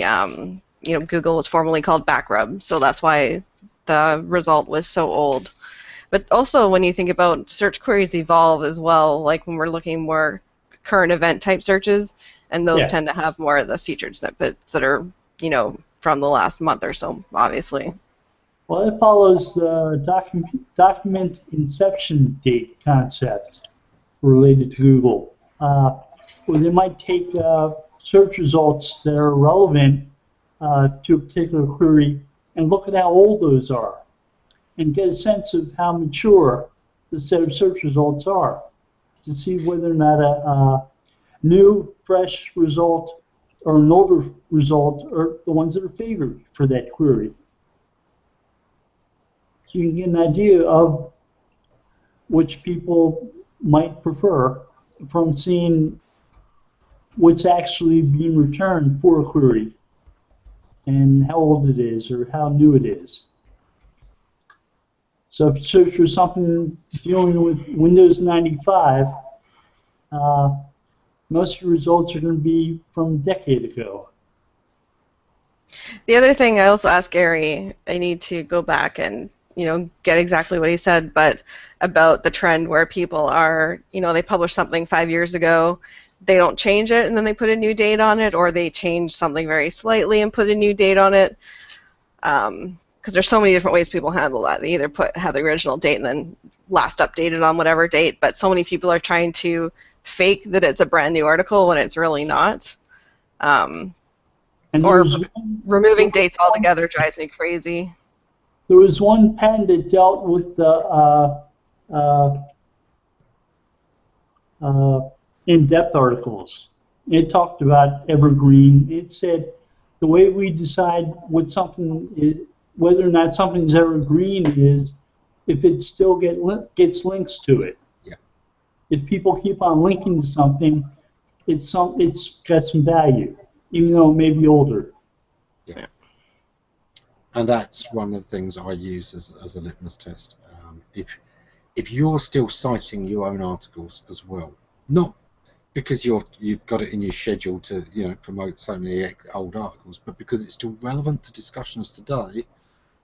Google was formerly called Backrub, so that's why the result was so old. But also when you think about search queries evolve as well, like when we're looking more current event type searches, and those tend to have more of the featured snippets that are, from the last month or so, obviously. Well, it follows the document inception date concept related to Google, where they might take search results that are relevant to a particular query and look at how old those are and get a sense of how mature the set of search results are to see whether or not a new, fresh result or an older result are the ones that are favored for that query. So you can get an idea of which people might prefer from seeing what's actually being returned for a query and how old it is or how new it is. So if you search for something dealing with Windows 95, most of the results are going to be from a decade ago. The other thing I also asked Gary, I need to go back and get exactly what he said, but about the trend where people are, they publish something 5 years ago, they don't change it, and then they put a new date on it, or they change something very slightly and put a new date on it. Because there's so many different ways people handle that. They either have the original date and then last updated on whatever date, but so many people are trying to fake that it's a brand new article when it's really not. Or removing dates altogether drives me crazy. There was one patent that dealt with the in-depth articles. It talked about evergreen. It said the way we decide what something is, whether or not something's evergreen is if it still gets links to it. Yeah. If people keep on linking to something, it's got some value, even though it may be older. Yeah. And that's one of the things I use as a litmus test. If you're still citing your own articles as well, not because you've got it in your schedule to promote so many old articles, but because it's still relevant to discussions today,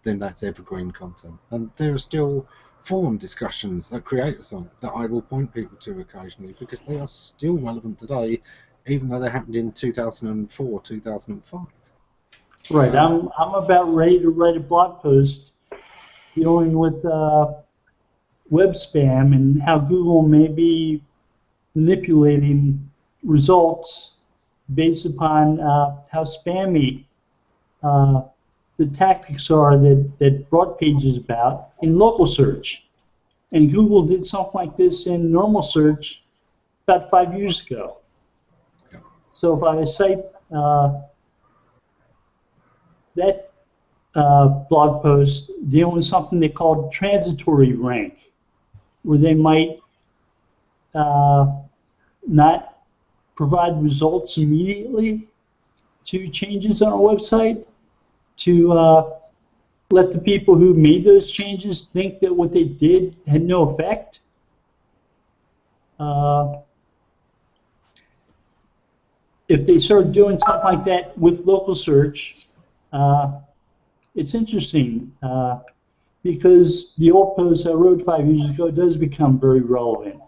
then that's evergreen content. And there are still forum discussions at Creator Site that I will point people to occasionally because they are still relevant today, even though they happened in 2004, 2005. Right. I'm about ready to write a blog post dealing with web spam and how Google may be manipulating results based upon how spammy the tactics are that broad page is about in local search. And Google did something like this in normal search about 5 years ago. Yeah. So if I cite that blog post dealing with something they called transitory rank, where they might not provide results immediately to changes on a website, to let the people who made those changes think that what they did had no effect. If they start doing something like that with local search, it's interesting because the old post I wrote 5 years ago does become very relevant.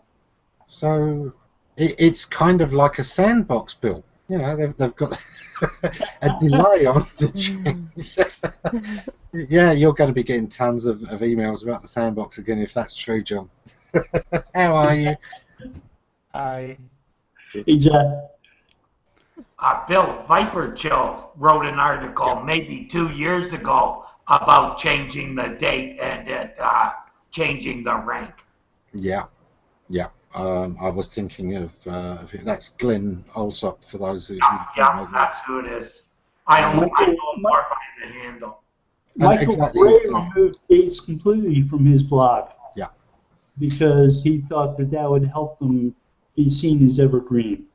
So it's kind of like a sandbox bill. You know, they've got a delay on to change. Yeah, you're going to be getting tons of emails about the sandbox again if that's true, John. How are you? Hi. Hey, Jack. Bill Viper Chill wrote an article maybe 2 years ago about changing the date and changing the rank. Yeah. I was thinking of that's Glenn Alsop for those who. Yeah, that's who it is. I know more by the handle. Michael Gray removed dates completely from his blog. Yeah. Because he thought that would help them be seen as evergreen.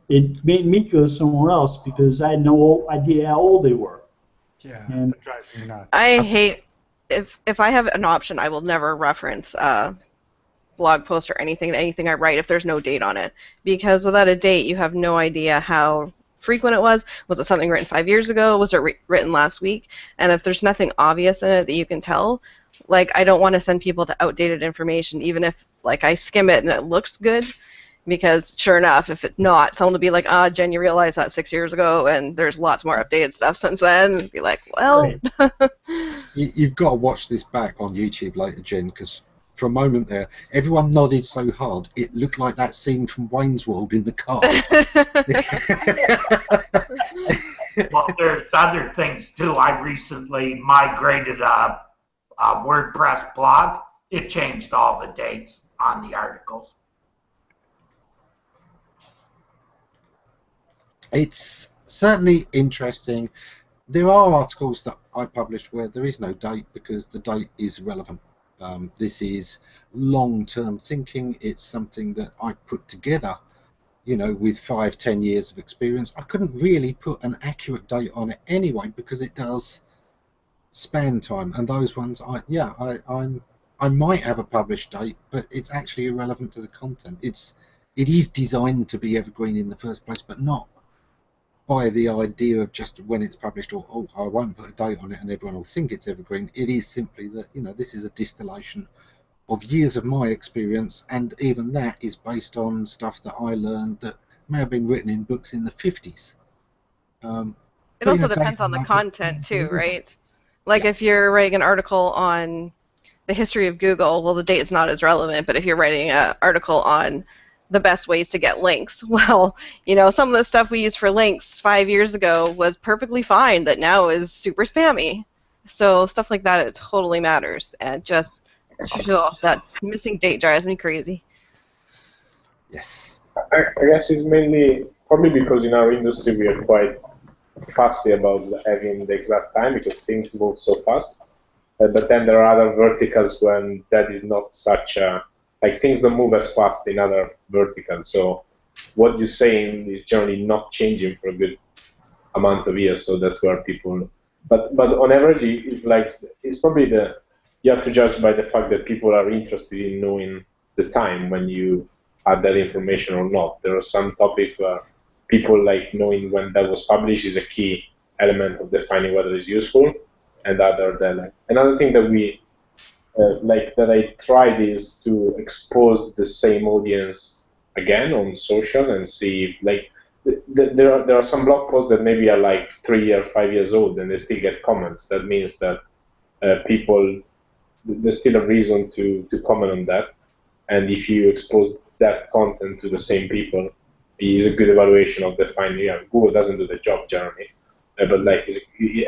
It made me go somewhere else because I had no idea how old they were. Yeah, And that drives me nuts. I hate if I have an option, I will never reference blog post or anything I write if there's no date on it, because without a date you have no idea how frequent it was. Was it something written 5 years ago? Was it written last week? And if there's nothing obvious in it that you can tell, like, I don't want to send people to outdated information, even if like I skim it and it looks good, because sure enough, if it's not, someone will be like, Jen, you realized that 6 years ago and there's lots more updated stuff since then, and be like, well. Right. You've got to watch this back on YouTube later, Jen, because for a moment there, everyone nodded so hard, it looked like that scene from Wayne's World in the car. Well, there's other things too. I recently migrated a WordPress blog. It changed all the dates on the articles. It's certainly interesting. There are articles that I publish where there is no date because the date is relevant. This is long-term thinking. It's something that I put together, you know, with 5-10 years of experience. I couldn't really put an accurate date on it anyway because it does span time, and those ones, I might have a published date, but it's actually irrelevant to the content. It is designed to be evergreen in the first place, but not by the idea of just when it's published, or I won't put a date on it and everyone will think it's evergreen. It is simply that, you know, this is a distillation of years of my experience, and even that is based on stuff that I learned that may have been written in books in the 50s. It also depends on the content too, right? Like if you're writing an article on the history of Google, well, the date is not as relevant, but if you're writing an article on the best ways to get links, well, you know, some of the stuff we used for links 5 years ago was perfectly fine that now is super spammy. So stuff like that, it totally matters, and just that missing date drives me crazy. Yes. I guess it's mainly probably because in our industry we are quite fussy about having the exact time because things move so fast. But then there are other verticals when that is not such a, like, things don't move as fast in other verticals. So what you're saying is generally not changing for a good amount of years. So that's where people, but on average, it's probably you have to judge by the fact that people are interested in knowing the time when you add that information or not. There are some topics where people like knowing when that was published is a key element of defining whether it's useful, and another thing that we that I tried is to expose the same audience again on social and see if there are some blog posts that maybe are like 3 or 5 years old and they still get comments. That means that people, there's still a reason to comment on that, and if you expose that content to the same people, it is a good evaluation of defining. Yeah, Google doesn't do the job generally, but like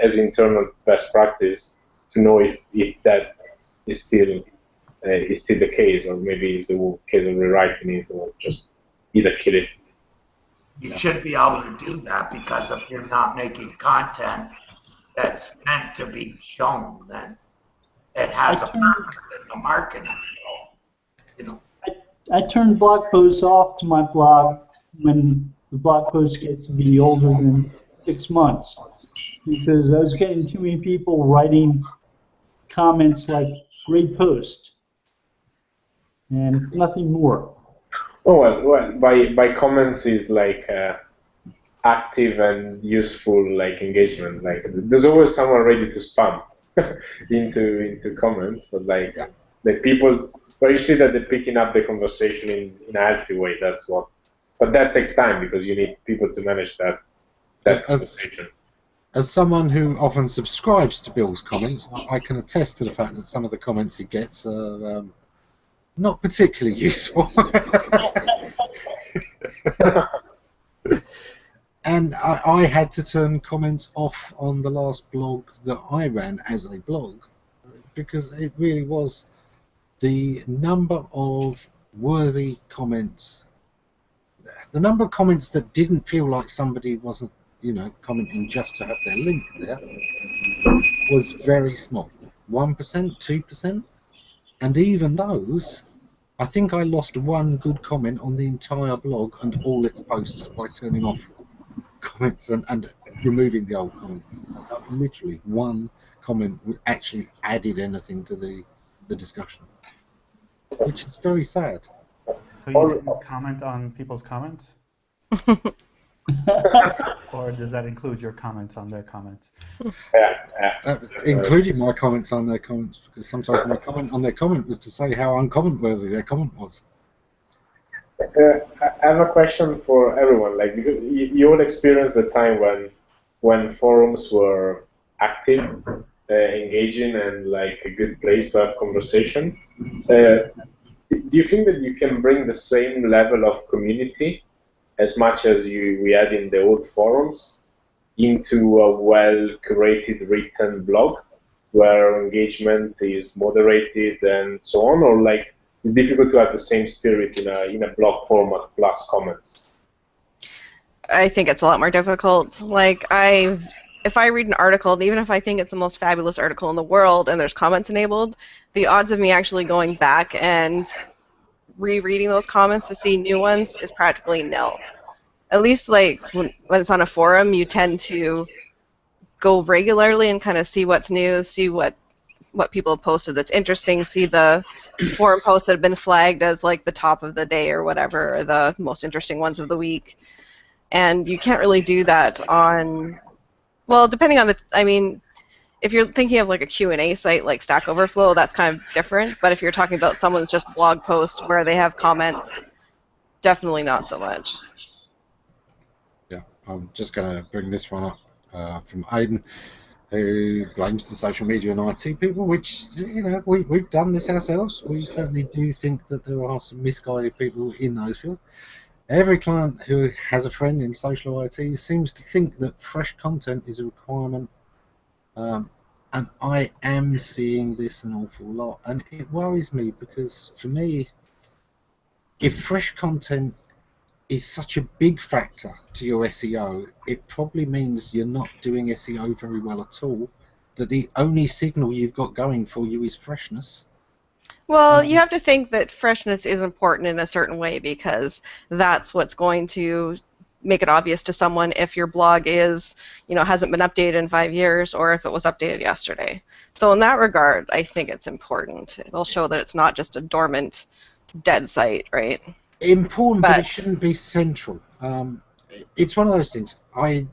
as internal best practice to know if that is still the case, or maybe it's the case of rewriting it or just either kill it. You should be able to do that, because if you're not making content that's meant to be shown, then it has a purpose in the marketing. So, you know. I turn blog posts off to my blog when the blog post gets to be older than 6 months, because I was getting too many people writing comments like "great post" and nothing more. Oh well, by comments is like active and useful, like engagement. Like there's always someone ready to spam into comments, but like like people, but you see that they're picking up the conversation in a healthy way. That's what. But that takes time because you need people to manage that conversation. As someone who often subscribes to Bill's comments, I can attest to the fact that some of the comments he gets are not particularly useful. And I had to turn comments off on the last blog that I ran as a blog because it really was the number of worthy comments, the number of comments that didn't feel like somebody wasn't, commenting just to have their link there was very small. 1%, 2%, and even those, I think I lost one good comment on the entire blog and all its posts by turning off comments and removing the old comments. Literally one comment actually added anything to the discussion, which is very sad. So you didn't comment on people's comments? Or does that include your comments on their comments? Including my comments on their comments, because sometimes my comment on their comment was to say how uncomment worthy their comment was. I have a question for everyone. Like, because you all experienced the time when forums were active, engaging, and like a good place to have conversation. Do you think that you can bring the same level of community as much as we had in the old forums into a well-curated written blog where engagement is moderated and so on, or like it's difficult to have the same spirit in a blog format plus comments? I think it's a lot more difficult. Like if I read an article, and even if I think it's the most fabulous article in the world and there's comments enabled, the odds of me actually going back and rereading those comments to see new ones is practically nil. At least like when it's on a forum, you tend to go regularly and kind of see what's new, see what people have posted that's interesting, see the forum posts that have been flagged as like the top of the day or whatever, or the most interesting ones of the week. And you can't really do that on, well, depending on if you're thinking of like a Q&A site like Stack Overflow, that's kind of different. But if you're talking about someone's just blog post where they have comments, definitely not so much. Yeah, I'm just going to bring this one up from Aidan, who blames the social media and IT people, which, we've done this ourselves. We certainly do think that there are some misguided people in those fields. Every client who has a friend in social IT seems to think that fresh content is a requirement. And I am seeing this an awful lot, and it worries me because for me, if fresh content is such a big factor to your SEO, it probably means you're not doing SEO very well at all, that the only signal you've got going for you is freshness. Well, you have to think that freshness is important in a certain way because that's what's going to make it obvious to someone if your blog is, hasn't been updated in 5 years or if it was updated yesterday. So in that regard, I think it's important. It'll show that it's not just a dormant, dead site, right? Important, but it shouldn't be central. It's one of those things. I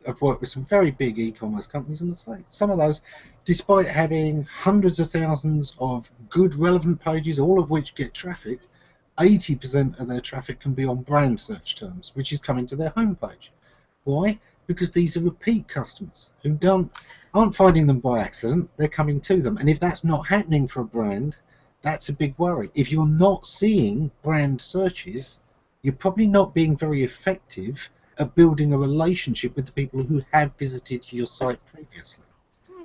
have worked with some very big e-commerce companies, and some of those, despite having hundreds of thousands of good, relevant pages, all of which get traffic, 80% of their traffic can be on brand search terms, which is coming to their homepage. Why? Because these are repeat customers who aren't finding them by accident, they're coming to them. And if that's not happening for a brand, that's a big worry. If you're not seeing brand searches, you're probably not being very effective at building a relationship with the people who have visited your site previously.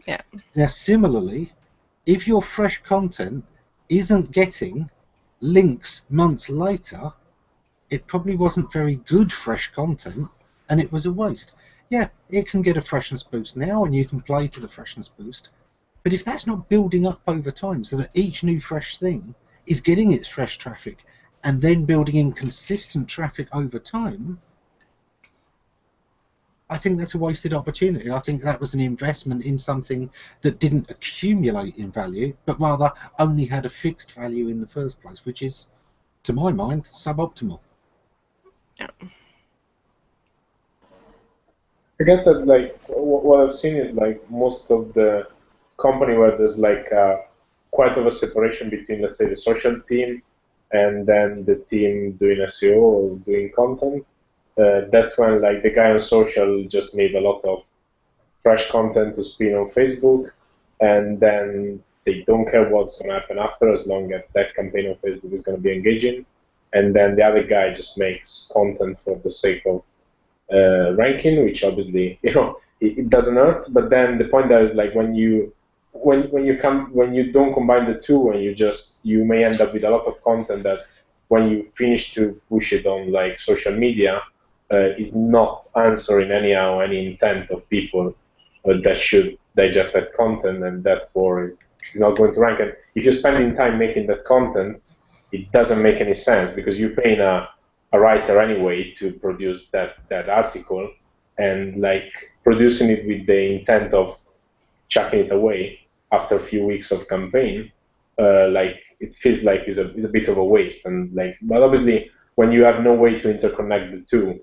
Yeah. Now, similarly, if your fresh content isn't getting links months later, it probably wasn't very good fresh content, and it was a waste. Yeah, it can get a freshness boost now, and you can play to the freshness boost. But if that's not building up over time, so that each new fresh thing is getting its fresh traffic, and then building in consistent traffic over time, I think that's a wasted opportunity. I think that was an investment in something that didn't accumulate in value, but rather only had a fixed value in the first place, which is, to my mind, suboptimal. Yeah. I guess that like what I've seen is like most of the company where there's like a quite of a separation between, let's say, the social team and then the team doing SEO or doing content. That's when like the guy on social just made a lot of fresh content to spin on Facebook, and then they don't care what's going to happen after, as long as that campaign on Facebook is going to be engaging. And then the other guy just makes content for the sake of ranking, which obviously, you know, it doesn't hurt. But then the point there is like when you don't combine the two, and you may end up with a lot of content that when you finish to push it on like social media, is not answering anyhow any intent of people that should digest that content, and therefore it's not going to rank. And if you're spending time making that content, it doesn't make any sense, because you're paying a writer anyway to produce that article, and like producing it with the intent of chucking it away after a few weeks of campaign, like it feels like is a bit of a waste. And like, but obviously when you have no way to interconnect the two,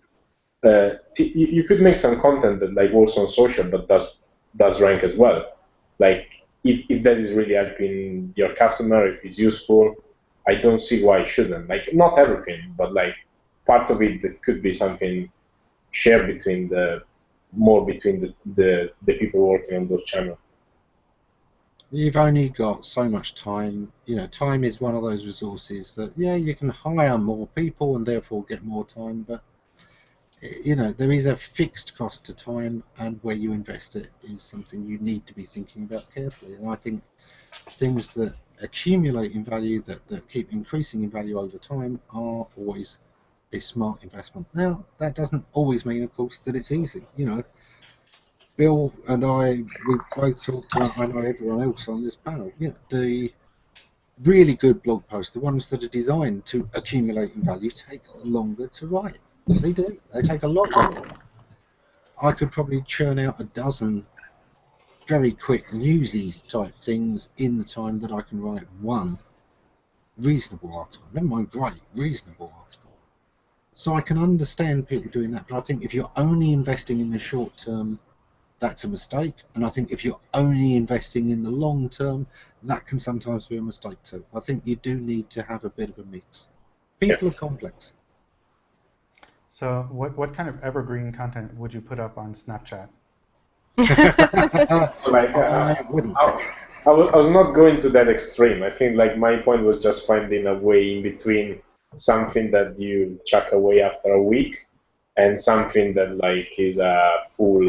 you could make some content that like works on social but does rank as well. Like if that is really helping your customer, if it's useful, I don't see why it shouldn't. Like not everything, but like part of it that could be something shared between the people working on those channels. You've only got so much time. You know, time is one of those resources that, yeah, you can hire more people and therefore get more time, but you know, there is a fixed cost to time, and where you invest it is something you need to be thinking about carefully. And I think things that accumulate in value, that keep increasing in value over time, are always a smart investment. Now, that doesn't always mean, of course, that it's easy. You know, Bill and I, we both talked to, I know everyone else on this panel, you know, the really good blog posts, the ones that are designed to accumulate in value, take longer to write. They do. They take a lot longer. I could probably churn out a dozen very quick, newsy type things in the time that I can write one reasonable article. Never mind great, reasonable article. So I can understand people doing that, but I think if you're only investing in the short term, that's a mistake. And I think if you're only investing in the long term, that can sometimes be a mistake too. I think you do need to have a bit of a mix. People are complex. So what kind of evergreen content would you put up on Snapchat? Like, I wouldn't. I was not going to that extreme. I think like my point was just finding a way in between something that you chuck away after a week and something that like is a full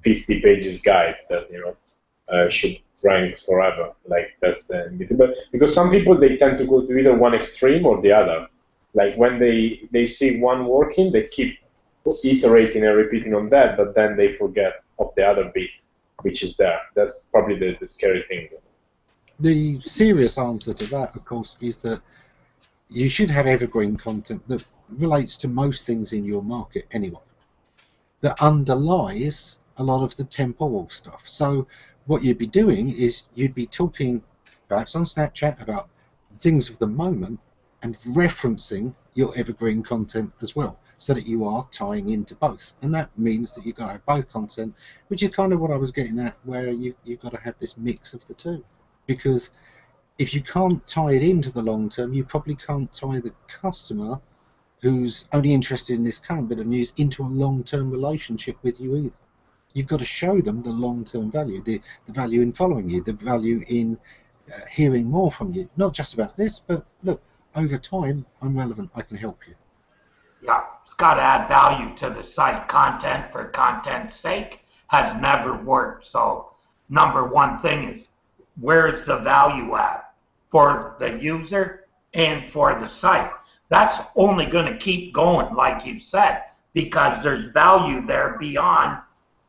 50 pages guide that, you know, should rank forever. Like that's the, but because some people, they tend to go to either one extreme or the other. Like when they see one working, they keep iterating and repeating on that, but then they forget of the other bit, which is there. That's probably the scary thing. The serious answer to that, of course, is that you should have evergreen content that relates to most things in your market anyway, that underlies a lot of the temporal stuff. So what you'd be doing is you'd be talking perhaps on Snapchat about things of the moment and referencing your evergreen content as well, so that you are tying into both. And that means that you've got to have both content, which is kind of what I was getting at, where you've got to have this mix of the two. Because if you can't tie it into the long term, you probably can't tie the customer who's only interested in this current bit of news into a long-term relationship with you either. You've got to show them the long-term value, the value in following you, the value in hearing more from you. Not just about this, but look, over time, I'm relevant, I can help you. Yeah, it's got to add value to the site. Content for content's sake has never worked. So number one thing is, where is the value at for the user and for the site? That's only going to keep going, like you said, because there's value there beyond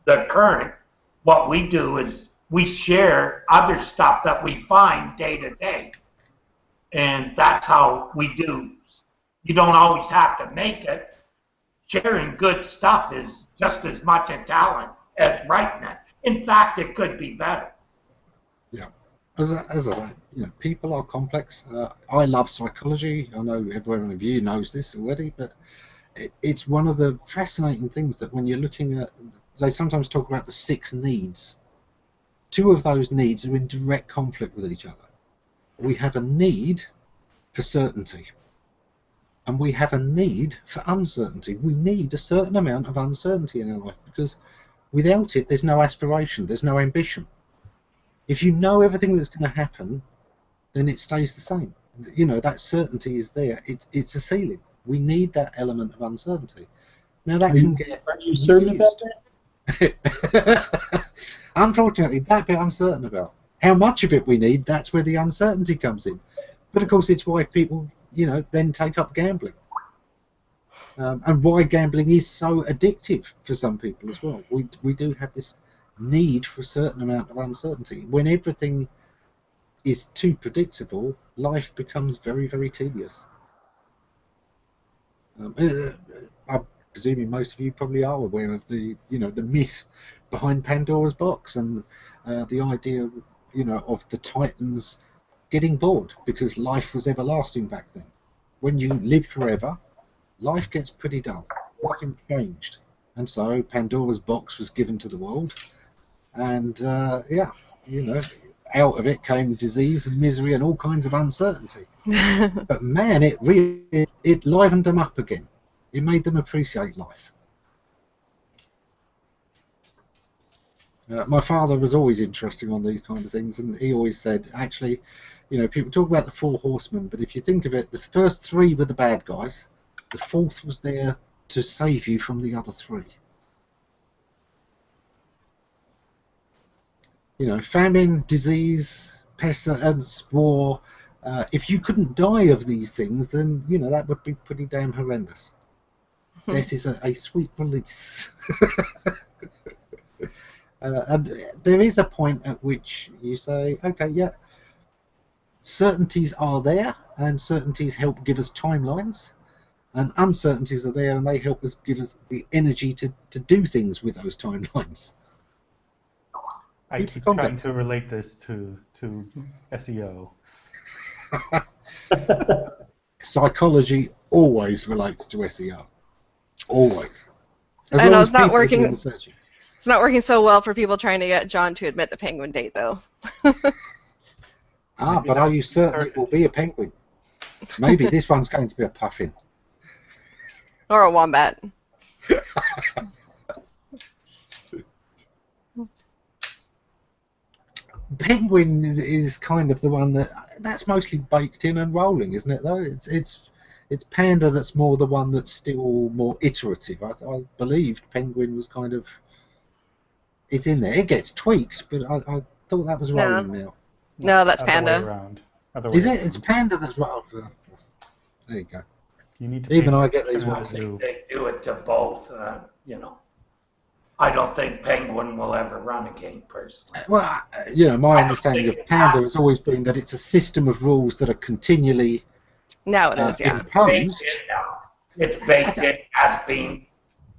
the current. What we do is we share other stuff that we find day to day. And that's how we do. You don't always have to make it. Sharing good stuff is just as much a talent as writing it. In fact, it could be better. Yeah. As I say, you know, people are complex. I love psychology. I know everyone of you knows this already, but it's one of the fascinating things that when you're looking at, they sometimes talk about the 6 needs two of those needs are in direct conflict with each other. We have a need for certainty, and we have a need for uncertainty. We need a certain amount of uncertainty in our life, because without it, there's no aspiration, there's no ambition. If you know everything that's going to happen, then it stays the same. You know, that certainty is there. It's a ceiling. We need that element of uncertainty. Now that can get. Are you certain about that? Unfortunately, that bit I'm certain about. How much of it we need, that's where the uncertainty comes in. But of course, it's why people, you know, then take up gambling. And why gambling is so addictive for some people as well. We do have this need for a certain amount of uncertainty. When everything is too predictable, life becomes very, very tedious. I'm presuming most of you probably are aware of the, you know, the myth behind Pandora's box, and the idea, you know, of the Titans getting bored because life was everlasting back then. When you live forever, life gets pretty dull. Nothing changed, and so Pandora's box was given to the world, and yeah, you know, out of it came disease and misery and all kinds of uncertainty. But man, it livened them up again. It made them appreciate life. My father was always interested on these kind of things, and he always said, actually, you know, people talk about the four horsemen, but if you think of it, the first three were the bad guys. The fourth was there to save you from the other three. You know, famine, disease, pestilence, war. If you couldn't die of these things, then, you know, that would be pretty damn horrendous. Death is a sweet release. And there is a point at which you say, okay, yeah, certainties are there, and certainties help give us timelines, and uncertainties are there, and they help us give us the energy to do things with those timelines. I keep trying to relate this to SEO. Psychology always relates to SEO. Always. I know it's not working. It's not working so well for people trying to get John to admit the penguin date, though. But are you certain it will be a penguin? Maybe this one's going to be a puffin. Or a wombat. Penguin is kind of the one that's mostly baked in and rolling, isn't it? Though it's Panda that's more the one that's still more iterative. I believed Penguin was kind of, it's in there. It gets tweaked, but I thought that was rolling now. No, that's Panda. Is it? It's Panda that's rolling. There you go. You need to even I get these ones. They do it to both. You know. I don't think Penguin will ever run again, personally. Well, you know, my understanding of Panda has always been that it's a system of rules that are continually imposed. It's baked in, has been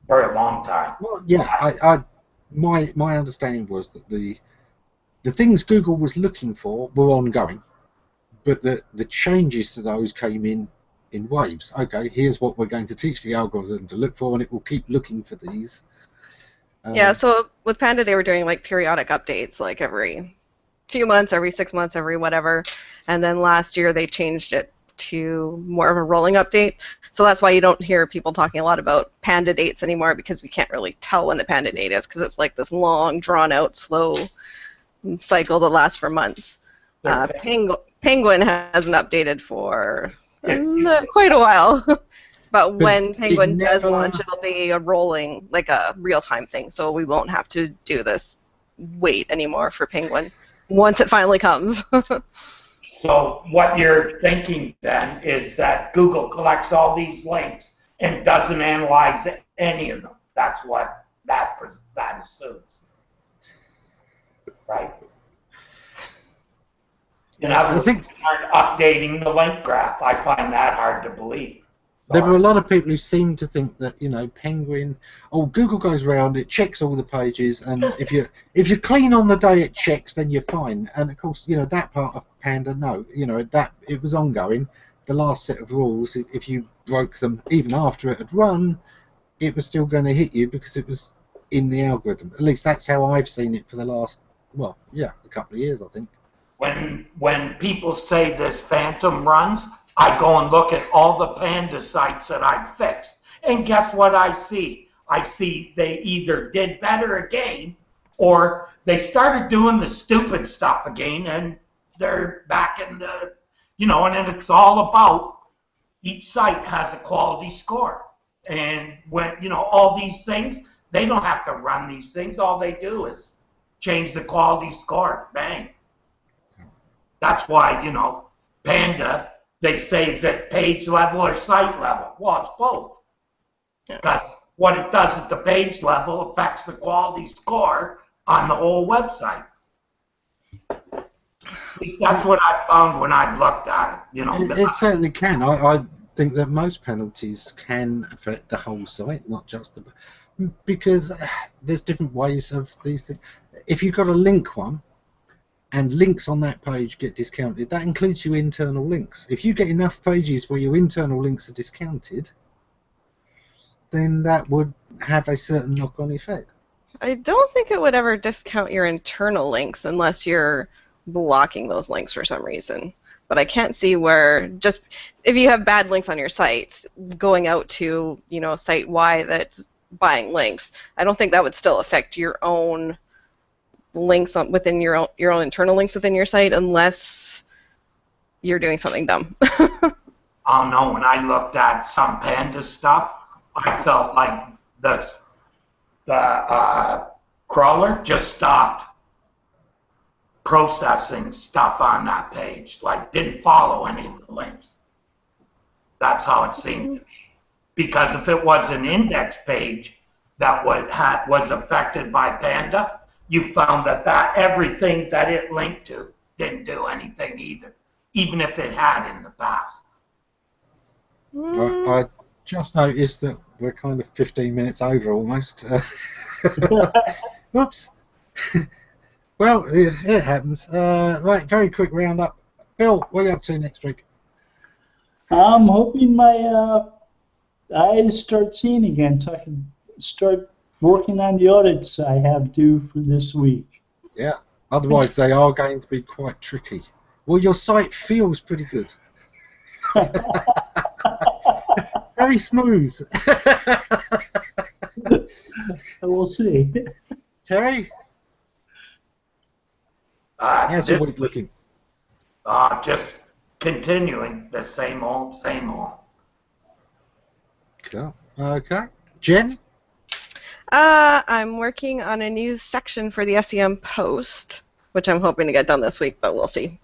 for a long time. Well, yeah, my understanding was that the things Google was looking for were ongoing, but the changes to those came in waves. Okay, here's what we're going to teach the algorithm to look for, and it will keep looking for these. Yeah, so with Panda they were doing like periodic updates, like every few months, every 6 months, every whatever, and then last year they changed it to more of a rolling update. So that's why you don't hear people talking a lot about Panda dates anymore, because we can't really tell when the Panda date is, because it's like this long, drawn-out, slow cycle that lasts for months. Penguin hasn't updated for quite a while. But when Penguin does launch, it'll be a rolling, like a real-time thing, so we won't have to do this wait anymore for Penguin once it finally comes. So what you're thinking then is that Google collects all these links and doesn't analyze any of them. That's what that assumes, right? You know, I think updating the link graph. I find that hard to believe. There were a lot of people who seem to think that, you know, Penguin, Google goes round, it checks all the pages, and if you're clean on the day it checks, then you're fine. And of course, you know, that part of Panda, no, you know, that it was ongoing. The last set of rules, if you broke them even after it had run, it was still going to hit you because it was in the algorithm. At least that's how I've seen it for the last well, yeah, a couple of years, I think. When people say this phantom runs, I go and look at all the Panda sites that I've fixed. And guess what I see? I see they either did better again or they started doing the stupid stuff again and they're back in the, and then it's all about each site has a quality score. And when, all these things, they don't have to run these things. All they do is change the quality score. Bang. That's why, Panda, they say is at page level or site level. Well, it's both. Because what it does at the page level affects the quality score on the whole website. At least that's what I found when I've looked at it. It certainly can. I think that most penalties can affect the whole site, not just the... Because there's different ways of these things. If you've got a link one, and links on that page get discounted, that includes your internal links. If you get enough pages where your internal links are discounted, then that would have a certain knock-on effect. I don't think it would ever discount your internal links unless you're blocking those links for some reason. But I can't see where, just if you have bad links on your site, going out to, site Y that's buying links, I don't think that would still affect your own links within your own internal links within your site unless you're doing something dumb. Oh no, when I looked at some Panda stuff, I felt like the crawler just stopped processing stuff on that page, like didn't follow any of the links. That's how it seemed to me. Because if it was an index page that was affected by Panda, you found that everything that it linked to didn't do anything either, even if it had in the past. I just noticed that we're kind of 15 minutes over almost. Whoops. Well, it happens. Right, very quick roundup. Bill, what are you up to next week? I'm hoping my eyes start seeing again so I can start working on the audits I have due for this week. Yeah, otherwise they are going to be quite tricky. Well, your site feels pretty good. Very smooth. We'll see. Terry? How's your week looking? Just continuing the same old, same old. Cool. Okay. Jen? I'm working on a new section for the SEM post, which I'm hoping to get done this week, but we'll see.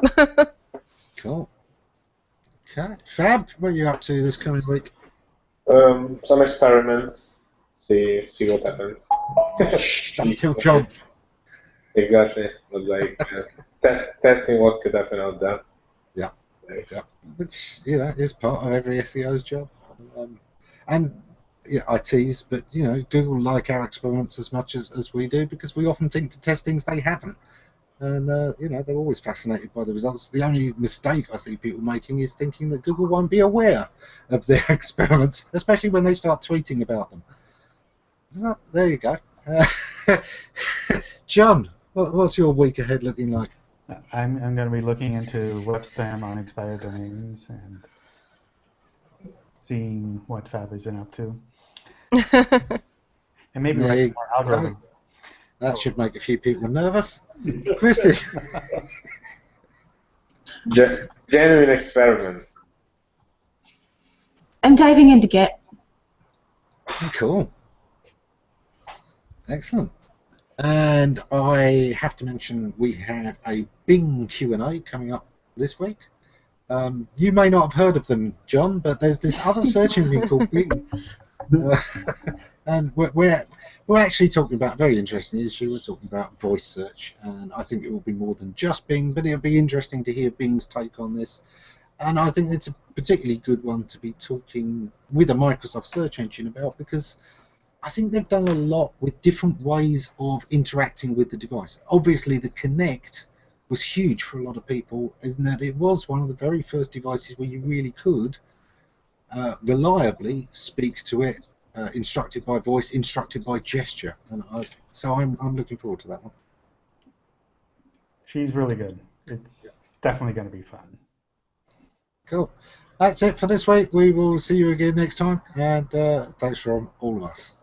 Cool. Okay. Fab, what are you up to this coming week? Some experiments. See what happens. Shh, don't tell John. Exactly. But like testing what could happen out there. Yeah. Yeah. Which, is part of every SEO's job. And yeah, I tease, but Google like our experiments as much as we do because we often think to test things they haven't. And they're always fascinated by the results. The only mistake I see people making is thinking that Google won't be aware of their experiments, especially when they start tweeting about them. Well, there you go. John, what's your week ahead looking like? I'm going to be looking into web spam on expired domains and seeing what Fab has been up to. And maybe write more algorithm. That should make a few people nervous. Kristin? Genuine experiments. I'm diving into Git. Cool. Excellent. And I have to mention we have a Bing Q&A coming up this week. You may not have heard of them, John, but there's this other search engine called Bing. And we're actually talking about a very interesting issue. We're talking about voice search, and I think it will be more than just Bing, but it'll be interesting to hear Bing's take on this. And I think it's a particularly good one to be talking with a Microsoft search engine about, because I think they've done a lot with different ways of interacting with the device. Obviously, the Kinect was huge for a lot of people, isn't that it was one of the very first devices where you really could reliably speak to it, instructed by voice, instructed by gesture, and so I'm looking forward to that one. She's really good. It's definitely going to be fun. Cool. That's it for this week. We will see you again next time, and thanks from all of us.